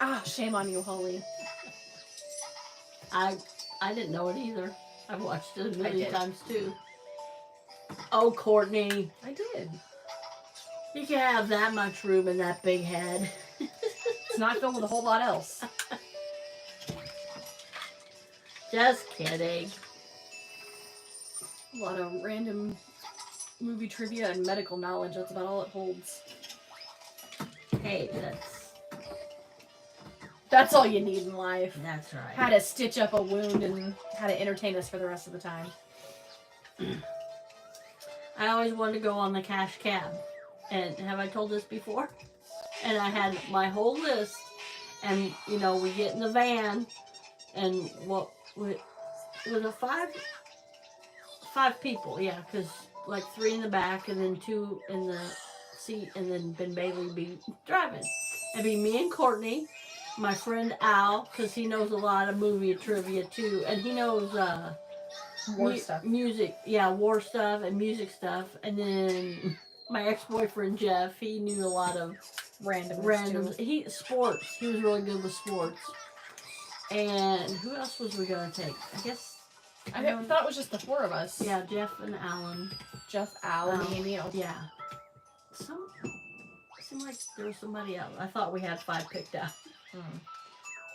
Ah, shame on you, Holly. I didn't know it either. I've watched it a I million did. times too. Oh, Courtney. I did. You can have that much room in that big head. It's not filled with a whole lot else. Just kidding. A lot of random movie trivia and medical knowledge. That's about all it holds. Hey, That's all you need in life. that's right. How to stitch up a wound and how to entertain us for the rest of the time. I always wanted to go on the cash cab. And have I told this before? And I had my whole list. And, you know, we get in the van. And what was it five people? Yeah, because like 3 in the back and then 2 in the seat. And then Ben Bailey be driving. It'd be me and Courtney. My friend Al, because he knows a lot of movie trivia too. And he knows War stuff. music, yeah, war stuff and music stuff. And then my ex-boyfriend Jeff, he knew a lot of Random. sports. He was really good with sports. And who else was we gonna take? I guess I thought it was just the 4 of us. yeah, Jeff and Alan. Jeff, Al, me, and you. Yeah. Seemed like there was somebody else. I thought we had 5 picked out.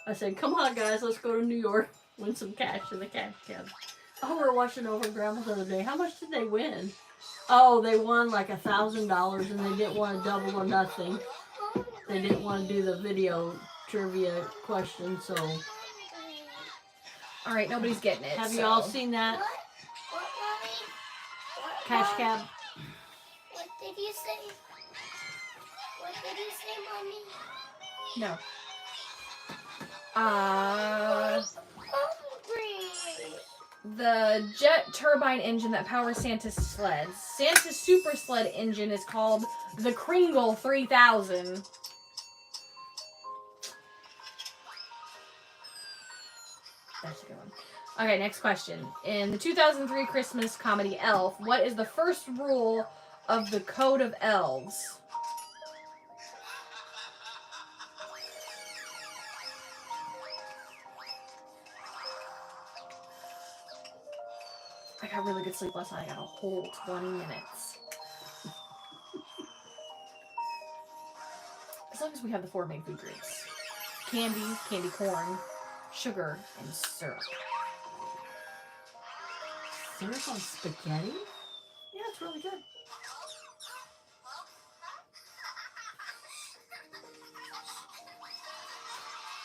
I said, "Come on, guys, let's go to New York. Win some cash in the cash cab." Oh, we were watching over Grandma's the other day. How much did they win? Oh, they won like $1,000, and they didn't want to double or nothing. They didn't want to do the video trivia question. So, All right, nobody's getting it. have so. you all seen that What, Mommy? What, cash Mom? cab? What did you say? What did you say, Mommy? No. Hungry. The jet turbine engine that powers Santa's sleds. Santa's super sled engine is called the Kringle 3000. That's a good one. Okay, next question. In the 2003 Christmas comedy Elf, what is the first rule of the Code of Elves? I got really good sleep last night. I got a whole 20 minutes. As long as we have the 4 main food groups. Candy, candy corn, sugar, and syrup. Syrup on spaghetti? Yeah, it's really good.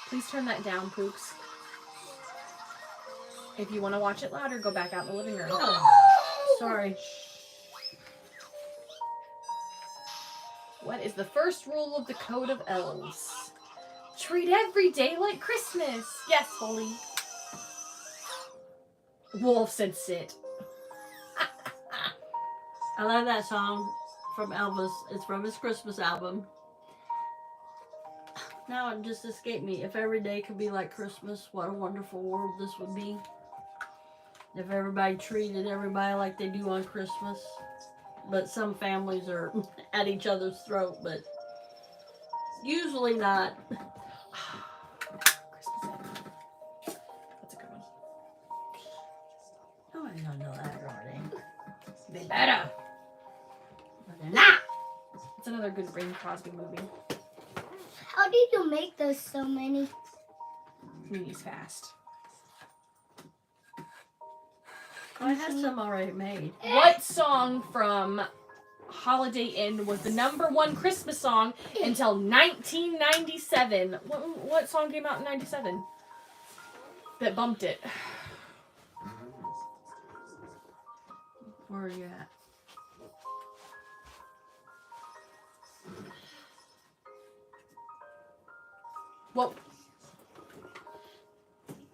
Please turn that down, Pooks. If you want to watch it louder, go back out in the living room. Oh, sorry. What is the first rule of the Code of Elves? Treat every day like Christmas. Yes, Holly. Wolf said sit. I love that song from Elvis. It's from his Christmas album. Now it just escaped me. If every day could be like Christmas, what a wonderful world this would be. If everybody treated everybody like they do on Christmas. But some families are at each other's throat, but usually not. Christmas Eve. That's a good one. Nobody's gonna know that already. They better. But they're not. It's another good Bing Crosby movie. How did you make those so many? He's fast. I had some already made. What song from Holiday Inn was the #1 Christmas song until 1997? What song came out in 97 that bumped it? Where are you at? Well,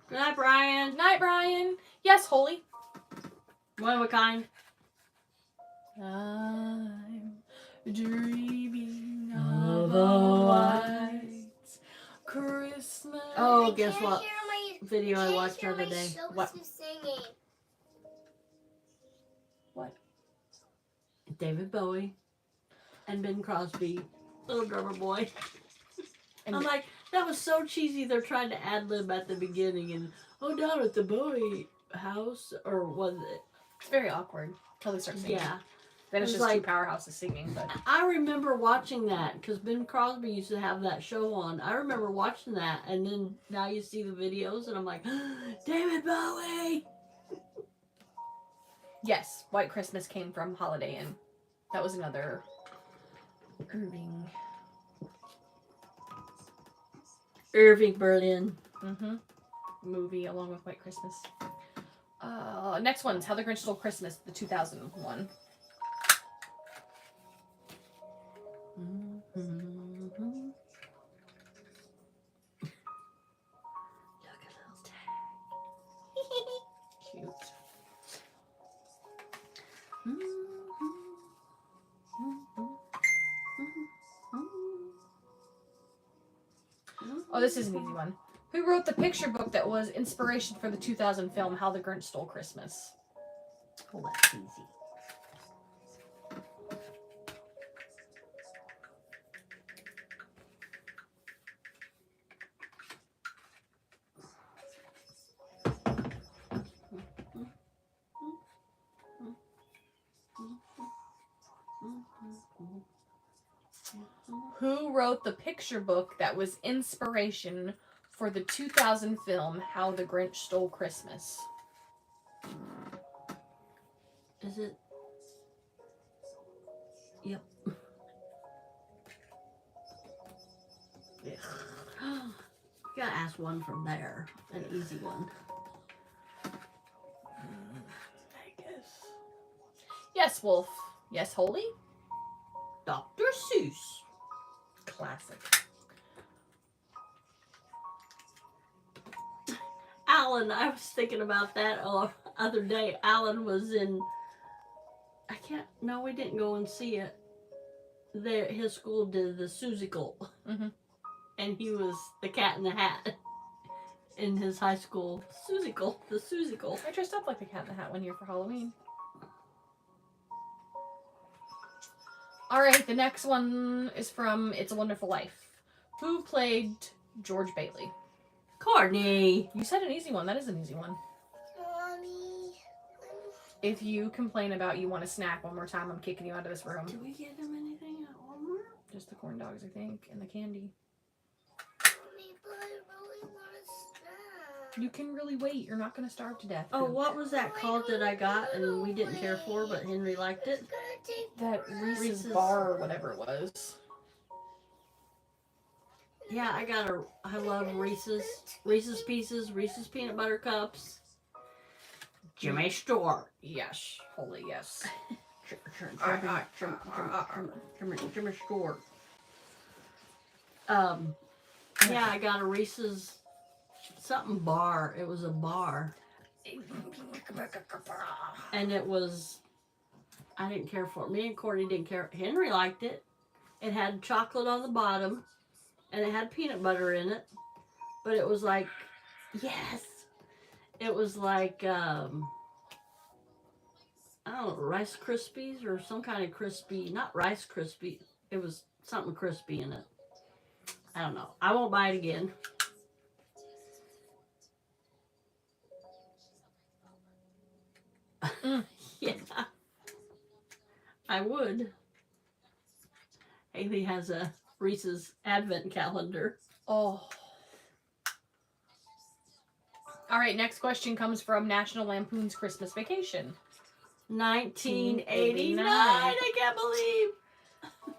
Good night, Brian. night, Brian. Yes, Holy. One of a kind. I'm dreaming of a white Christmas. Oh, I guess can't what hear my, video I can't watched the hear other my day? shows What? singing. What? David Bowie and Ben Crosby, Little Drummer Boy. And I'm like, that was so cheesy. They're trying to ad lib at the beginning and down at the Bowie house, or was it? it's very awkward until they start singing. Yeah. Then it's It just was two powerhouses singing. But I remember watching that because Ben Crosby used to have that show on. I remember watching that, and then now you see the videos, and I'm like, David Bowie. yes, White Christmas came from Holiday Inn. That was another Irving Berlin. movie along with White Christmas. Next one's How the Grinch Stole Christmas, the 2001. Look at little tag. Cute. Oh, this is an easy one. Who wrote the picture book that was inspiration for the 2000 film How the Grinch Stole Christmas? Oh, that's easy. Who wrote the picture book that was inspiration for the 2000 film How the Grinch Stole Christmas? Is it? Yep. You gotta ask one from there. An easy one. I guess. Yes, Wolf. Yes, Holy? Dr. Seuss. Classic. Alan, I was thinking about that other day. Alan was in. No, we didn't go and see it. His school did the Susical. And he was the Cat in the Hat in his high school. Susical. The Susical. I dressed up like the Cat in the Hat one year for Halloween. Alright, the next one is from It's a Wonderful Life. Who played George Bailey? Courtney. You said an easy one. That is an easy one. Mommy. If you complain about you want a snack one more time, I'm kicking you out of this room. Did we get him anything at Walmart? Just the corn dogs, I think, and the candy. Mommy, but I really want a snack. You can really wait. You're not going to starve to death. Oh, what was that called that I got and we didn't care for, but Henry liked it? It's gonna take That Reese's Reese's. bar or whatever it was. Yeah, I love Reese's Pieces, Reese's Peanut Butter Cups. Jimmy Stewart. Yes. Holy yes. Jimmy Stewart. Yeah, I got a Reese's something bar. It was a bar. And it was, I didn't care for it. Me and Courtney didn't care. Henry liked it. It had chocolate on the bottom. And it had peanut butter in it. But it was like, yes. It was like, I don't know, Rice Krispies or some kind of crispy, not Rice Krispie. It was something crispy in it. I don't know. I won't buy it again. Yeah. I would. Haley has a Reese's Advent calendar. Oh. All right, next question comes from National Lampoon's Christmas Vacation. 1989. I can't believe.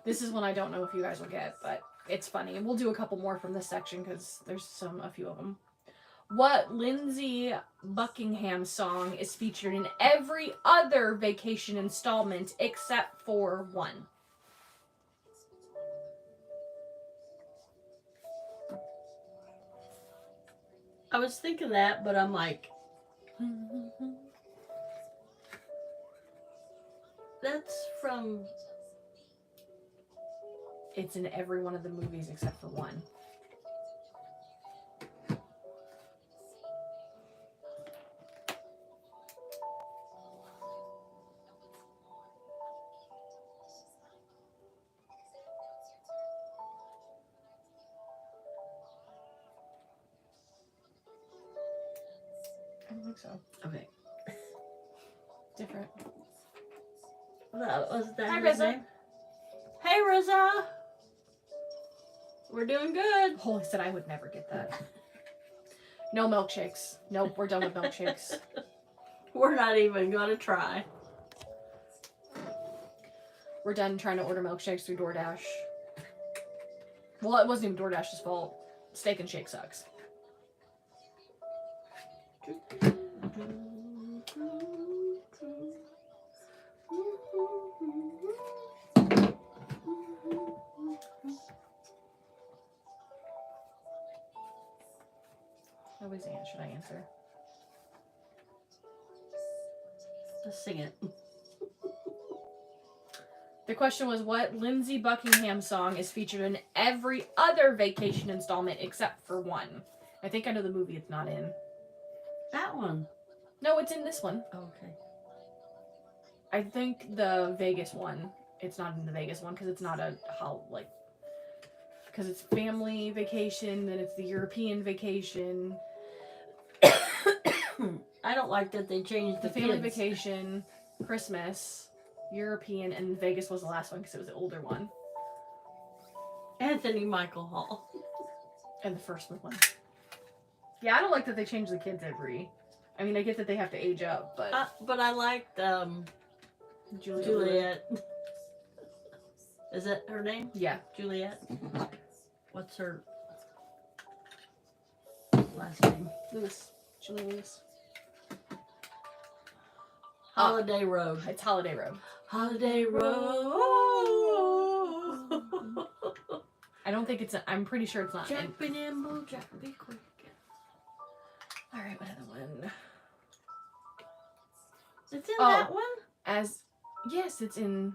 This is one I don't know if you guys will get, but it's funny. And we'll do a couple more from this section because there's a few of them. What Lindsay Buckingham song is featured in every other vacation installment except for one? I was thinking that, but I'm like, That's from. It's in every one of the movies except for one. I don't think so. Okay. Different. That was that. Hi, his Rizza. name? Hey, Rizza. We're doing good. Holy said I would never get that. No milkshakes. Nope, we're done with milkshakes. We're not even gonna try. We're done trying to order milkshakes through DoorDash. Well, it wasn't even DoorDash's fault. Steak and Shake sucks. Nobody's answer. Should I answer? Let's sing it. The question was, what Lindsey Buckingham song is featured in every other Vacation installment except for one? I think I know the movie it's not in. That one. No, it's in this one. Okay. I think the Vegas one. It's not in the Vegas one because it's not a because it's family vacation, then it's the European vacation. I don't like that they changed The the family kids. vacation, Christmas, European, and Vegas was the last one because it was the older one. Anthony Michael Hall. And the first one. Yeah, I don't like that they change the kids every. I mean, I get that they have to age up, but I liked Juliet. Is that her name? Yeah. Juliet. What's her last name? Lewis. Julie Lewis. Holiday Road. It's Holiday Road. Holiday Road. I don't think it's. I'm pretty sure it's not. Jack be nimble, Jack be quick. All right, what other one? It's in Oh. that one? Yes, it's in.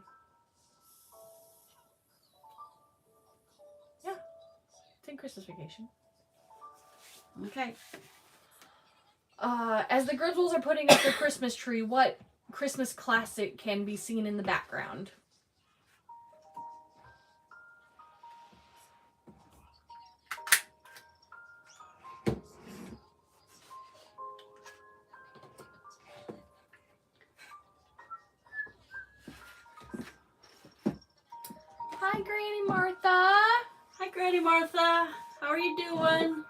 Yeah, it's in Christmas Vacation. Okay. As the Griswolds are putting up their Christmas tree, what Christmas classic can be seen in the background? Hi, Granny Martha. Hi, Granny Martha. How are you doing?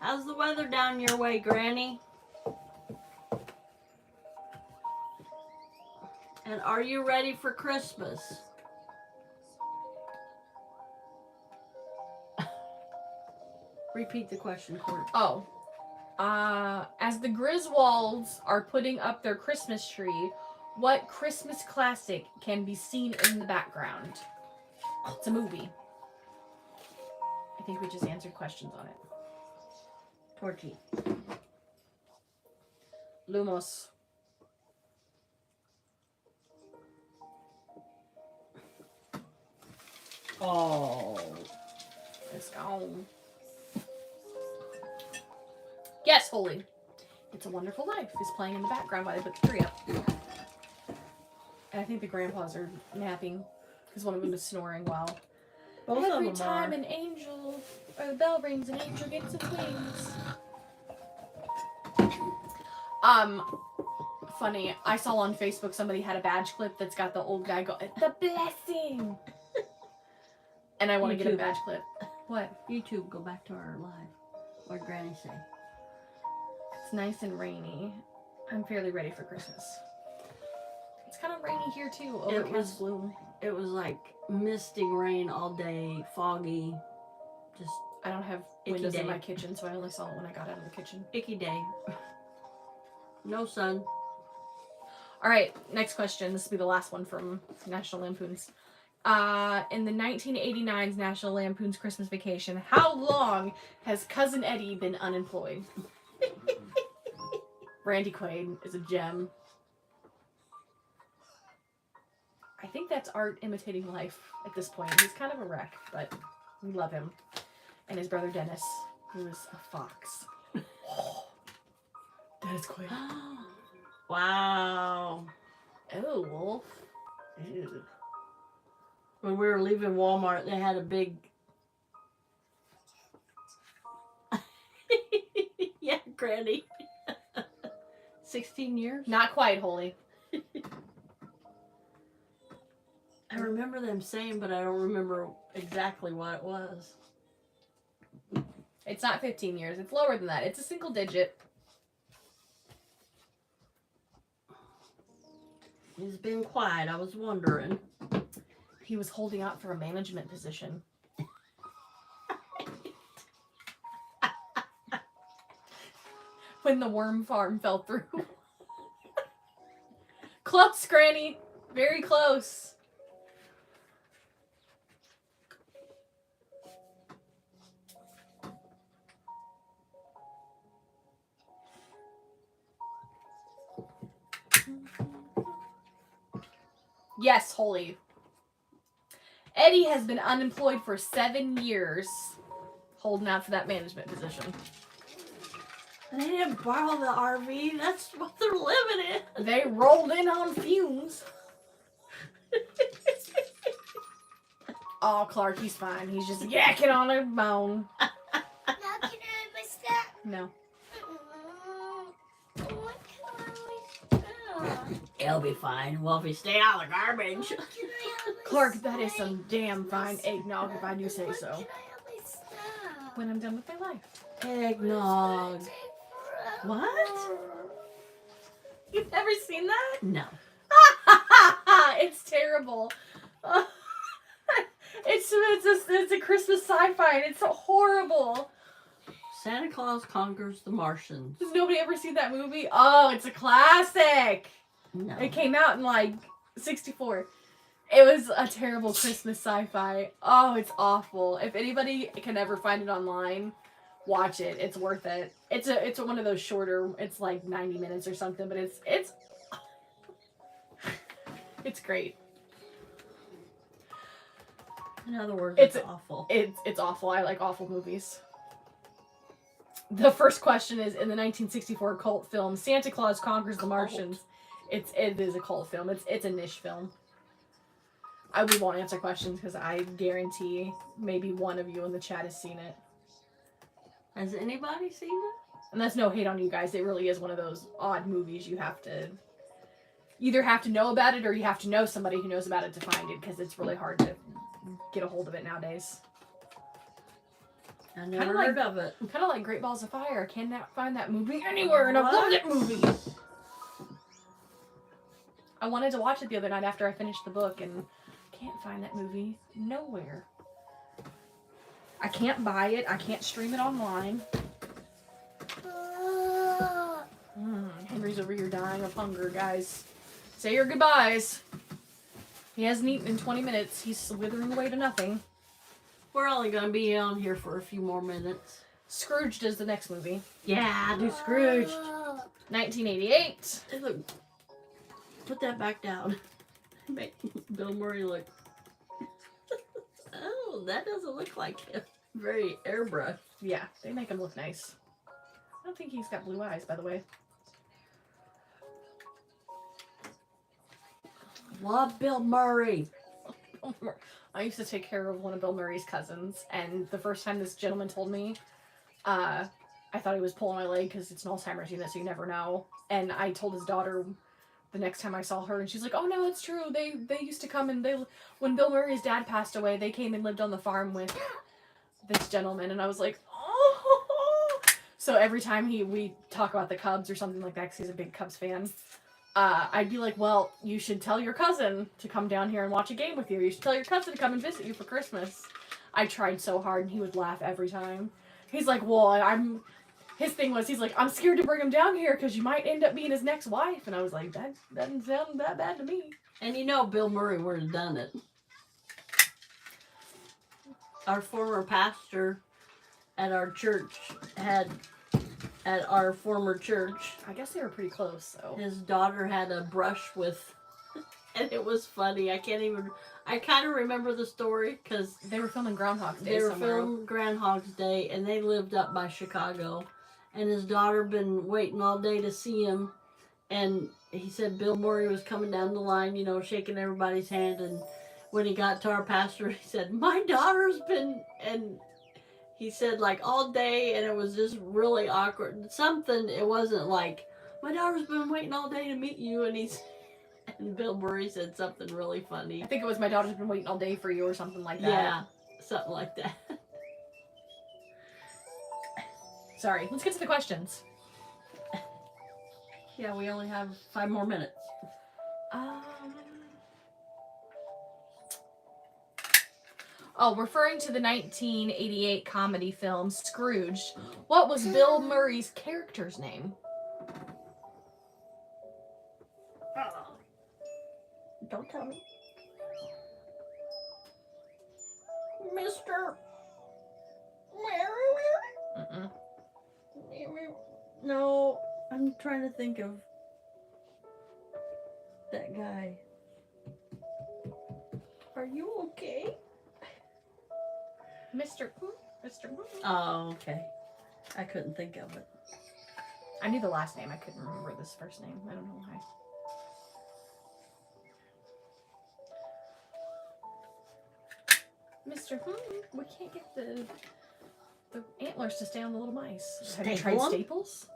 How's the weather down your way, Granny? And are you ready for Christmas? Repeat the question, Court. Oh. As the Griswolds are putting up their Christmas tree, what Christmas classic can be seen in the background? It's a movie. I think we just answered questions on it. Torchy. Lumos. Oh. It's gone. Yes, Holy. It's a Wonderful Life is playing in the background while they put the tree up. And I think the grandpas are napping because one of them is snoring while. Both Every of them time are. an angel or the bell rings, an angel gets its wings. Funny. I saw on Facebook somebody had a badge clip that's got the old guy go, "The blessing," and I want to get a YouTube. badge clip. What? YouTube, go back to our live. What Granny say? It's nice and rainy. I'm fairly ready for Christmas. It's kind of rainy here too. It Overcast was- gloom. It was like misting rain all day, foggy, just I don't have Icky windows in day. my kitchen, so I only saw it when I got out of the kitchen. icky day. No sun. All right, next question. This will be the last one from National Lampoon's. In the 1989's National Lampoon's Christmas Vacation, how long has Cousin Eddie been unemployed? Randy Quaid is a gem. I think that's art imitating life at this point. He's kind of a wreck, but we love him. And his brother Dennis, who is a fox. Dennis Quaid. Wow. Oh, wolf. Ew. When we were leaving Walmart, they had a big. Yeah, Granny. 16 years? Not quite, Holy. I remember them saying, but I don't remember exactly what it was. It's not 15 years. It's lower than that. It's a single digit. He's been quiet. I was wondering. He was holding out for a management position. When the worm farm fell through. Close, Granny. Very close. Yes, Holy. Eddie has been unemployed for 7 years, holding out for that management position. They didn't borrow the RV. That's what they're living in. They rolled in on fumes. Oh, Clark, he's fine. He's just yakking on a bone. Now can I have my snack? No. What can I have my snack? It'll be fine. Well, if we stay out of the garbage. Can I have my Clark, snack? that is some damn fine eggnog if I do say When so. can I have my snack? When I'm done with my life. Eggnog. Take What? forever. You've never seen that? No. It's terrible. It's a Christmas sci-fi and it's horrible. Santa Claus Conquers the Martians. Has nobody ever seen that movie? Oh, it's a classic. No. It came out in like 64. It was a terrible Christmas sci-fi. Oh, it's awful. If anybody can ever find it online, watch it. It's worth it. It's one of those shorter. It's like 90 minutes or something, but it's it's great. In other words, It's- it's awful. It's awful. I like awful movies. The first question is, in the 1964 cult film Santa Claus Conquers the Martians. It is a cult film. It's a niche film. We won't answer questions because I guarantee maybe one of you in the chat has seen it. Has anybody seen it? And that's no hate on you guys. It really is one of those odd movies you have to either have to know about it or you have to know somebody who knows about it to find it because it's really hard to get a hold of it nowadays. I never Kinda heard of it. Kind of like Great Balls of Fire. I cannot find that movie anywhere, and I love that movie. I wanted to watch it the other night after I finished the book, and can't find that movie nowhere. I can't buy it. I can't stream it online. Henry's over here dying of hunger, guys. Say your goodbyes. He hasn't eaten in 20 minutes. He's withering away to nothing. We're only going to be on here for a few more minutes. Scrooged is the next movie. Yeah, do Scrooged. 1988. Hey, look. Put that back down. Make Bill Murray look. Oh, that doesn't look like him. Very airbrushed. Yeah, they make him look nice. I don't think he's got blue eyes, by the way. Love Bill Murray. I used to take care of one of Bill Murray's cousins, and the first time this gentleman told me, I thought he was pulling my leg because it's an Alzheimer's unit, so you never know. And I told his daughter the next time I saw her, and she's like, "Oh no, it's true. They used to come and when Bill Murray's dad passed away, they came and lived on the farm with this gentleman." And I was like, "Oh!" So every time we talk about the Cubs or something like that, because he's a big Cubs fan. I'd be like, "Well, you should tell your cousin to come down here and watch a game with you. You should tell your cousin to come and visit you for Christmas." I tried so hard, and he would laugh every time. He's like, "Well, his thing was, he's like, I'm scared to bring him down here because you might end up being his next wife." And I was like, that doesn't sound that bad to me. And you know Bill Murray would have done it. our former pastor at our church at our former church. I guess they were pretty close, so. His daughter had a brush with, and it was funny. I kind of remember the story because They were filming Groundhog's Day they were somewhere. filming Groundhog's Day, and they lived up by Chicago. And his daughter been waiting all day to see him, and he said Bill Murray was coming down the line, you know, shaking everybody's hand. And when he got to our pastor, he said, "My daughter's been," and he said like all day, and it was just really awkward. Something, it wasn't like, "My daughter's been waiting all day to meet you," and Bill Murray said something really funny. I think it was my daughter's been waiting all day for you or something like that. Yeah, something like that. Sorry, let's get to the questions. Yeah, we only have 5 more minutes. Referring to the 1988 comedy film Scrooge, what was Bill Murray's character's name? Don't tell me. Mr. Mm-mm. No, I'm trying to think of that guy. Are you okay? Mr. Oh, okay. I couldn't think of it. I knew the last name. I couldn't remember this first name. I don't know why. Mr. We can't get the antlers to stay on the little mice. Have you tried Staple 'em? staples?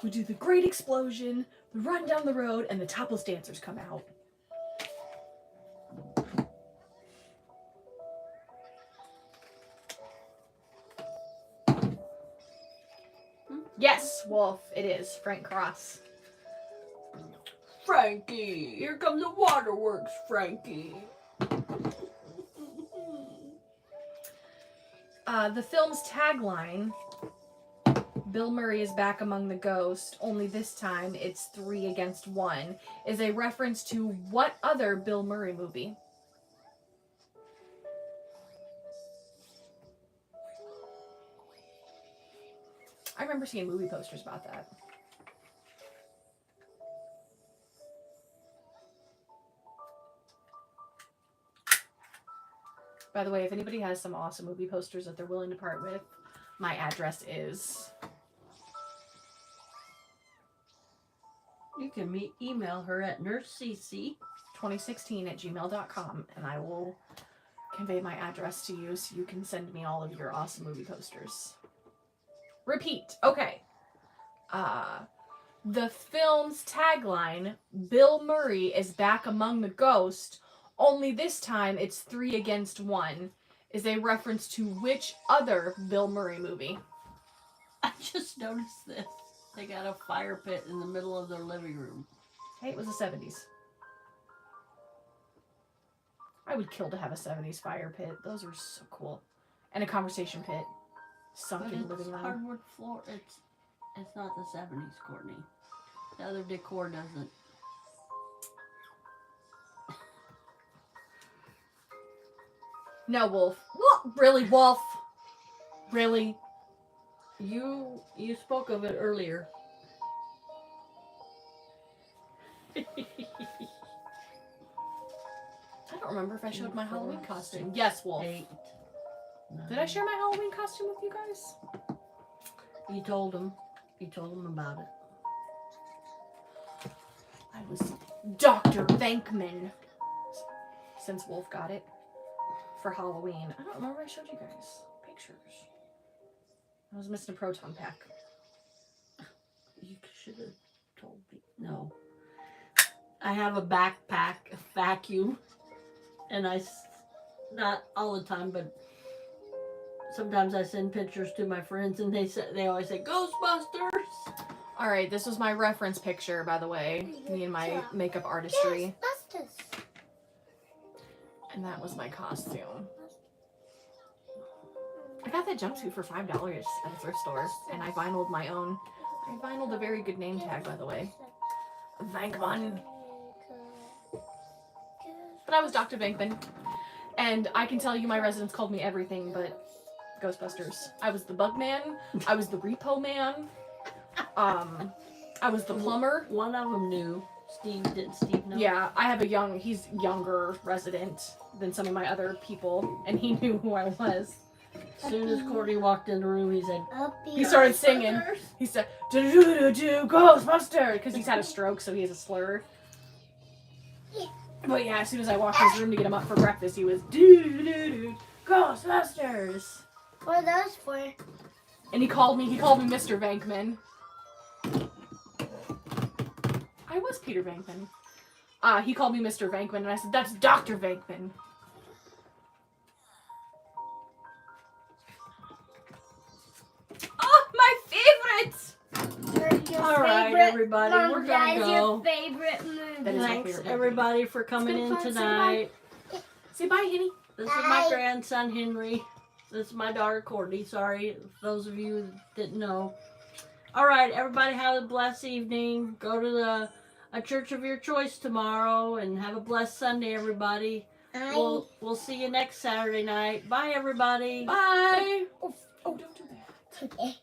We do the great explosion, the run down the road, and the topless dancers come out. Yes, Wolf, it is. Frank Cross. Frankie, here comes the waterworks, Frankie. The film's tagline, Bill Murray is back among the ghosts, only this time it's 3 against 1, is a reference to what other Bill Murray movie? I remember seeing movie posters about that. By the way, if anybody has some awesome movie posters that they're willing to part with, my address is... You can email her at nursecc2016@gmail.com, and I will convey my address to you so you can send me all of your awesome movie posters. Repeat. Okay. The film's tagline, Bill Murray is back among the ghosts, only this time it's 3 against 1, is a reference to which other Bill Murray movie? I just noticed this. They got a fire pit in the middle of their living room. Hey, it was the 70s. I would kill to have a 70s fire pit. Those are so cool. And a conversation pit. Sunk But in it's living room. hardwood floor. It's not the 70s, Courtney. The other decor doesn't. No, Wolf. What? Really, Wolf? Really? You spoke of it earlier. I don't remember if I showed my 4, Halloween costume. 6, Yes, Wolf. 8, 9. Did I share my Halloween costume with you guys? You told him. You told him about it. I was Dr. Venkman. Since Wolf got it for Halloween. I don't remember if I showed you guys pictures. I was missing a proton pack. You should have told me. No. I have a backpack, a vacuum, and not all the time, but sometimes I send pictures to my friends, and they always say Ghostbusters. All right, this was my reference picture, by the way. Me and my makeup artistry. Ghostbusters. And that was my costume. I got that jumpsuit for $5 at a thrift store, and I vinyled my own. I vinyled a very good name tag, by the way. Venkman. But I was Dr. Venkman. And I can tell you my residents called me everything but Ghostbusters. I was the Bug Man. I was the Repo Man. I was the plumber. One of them knew. Did Steve know? Yeah, I have he's younger resident than some of my other people, and he knew who I was. As soon as Courtney walked in the room, he said, He started singing. He said, "Do Ghostbuster," because he's had a stroke, so he has a slur. But yeah, as soon as I walked in his room to get him up for breakfast, he was do Ghostbusters. What are those for? And he called me Mr. Venkman. I was Peter Venkman. He called me Mr. Venkman, and I said, "That's Dr. Venkman." Oh, my favorite! Your all right, favorite- everybody, Mom, we're that gonna is go. your favorite movie. That is my Thanks, favorite movie. everybody, for coming been in fun. Say tonight. Say bye, Henny. This is my grandson, Henry. This is my daughter, Courtney. Sorry, if those of you who didn't know. All right, everybody, have a blessed evening. Go to a church of your choice tomorrow, and have a blessed Sunday, everybody. We'll see you next Saturday night. Bye, everybody. Bye. Oh, don't do that. Okay.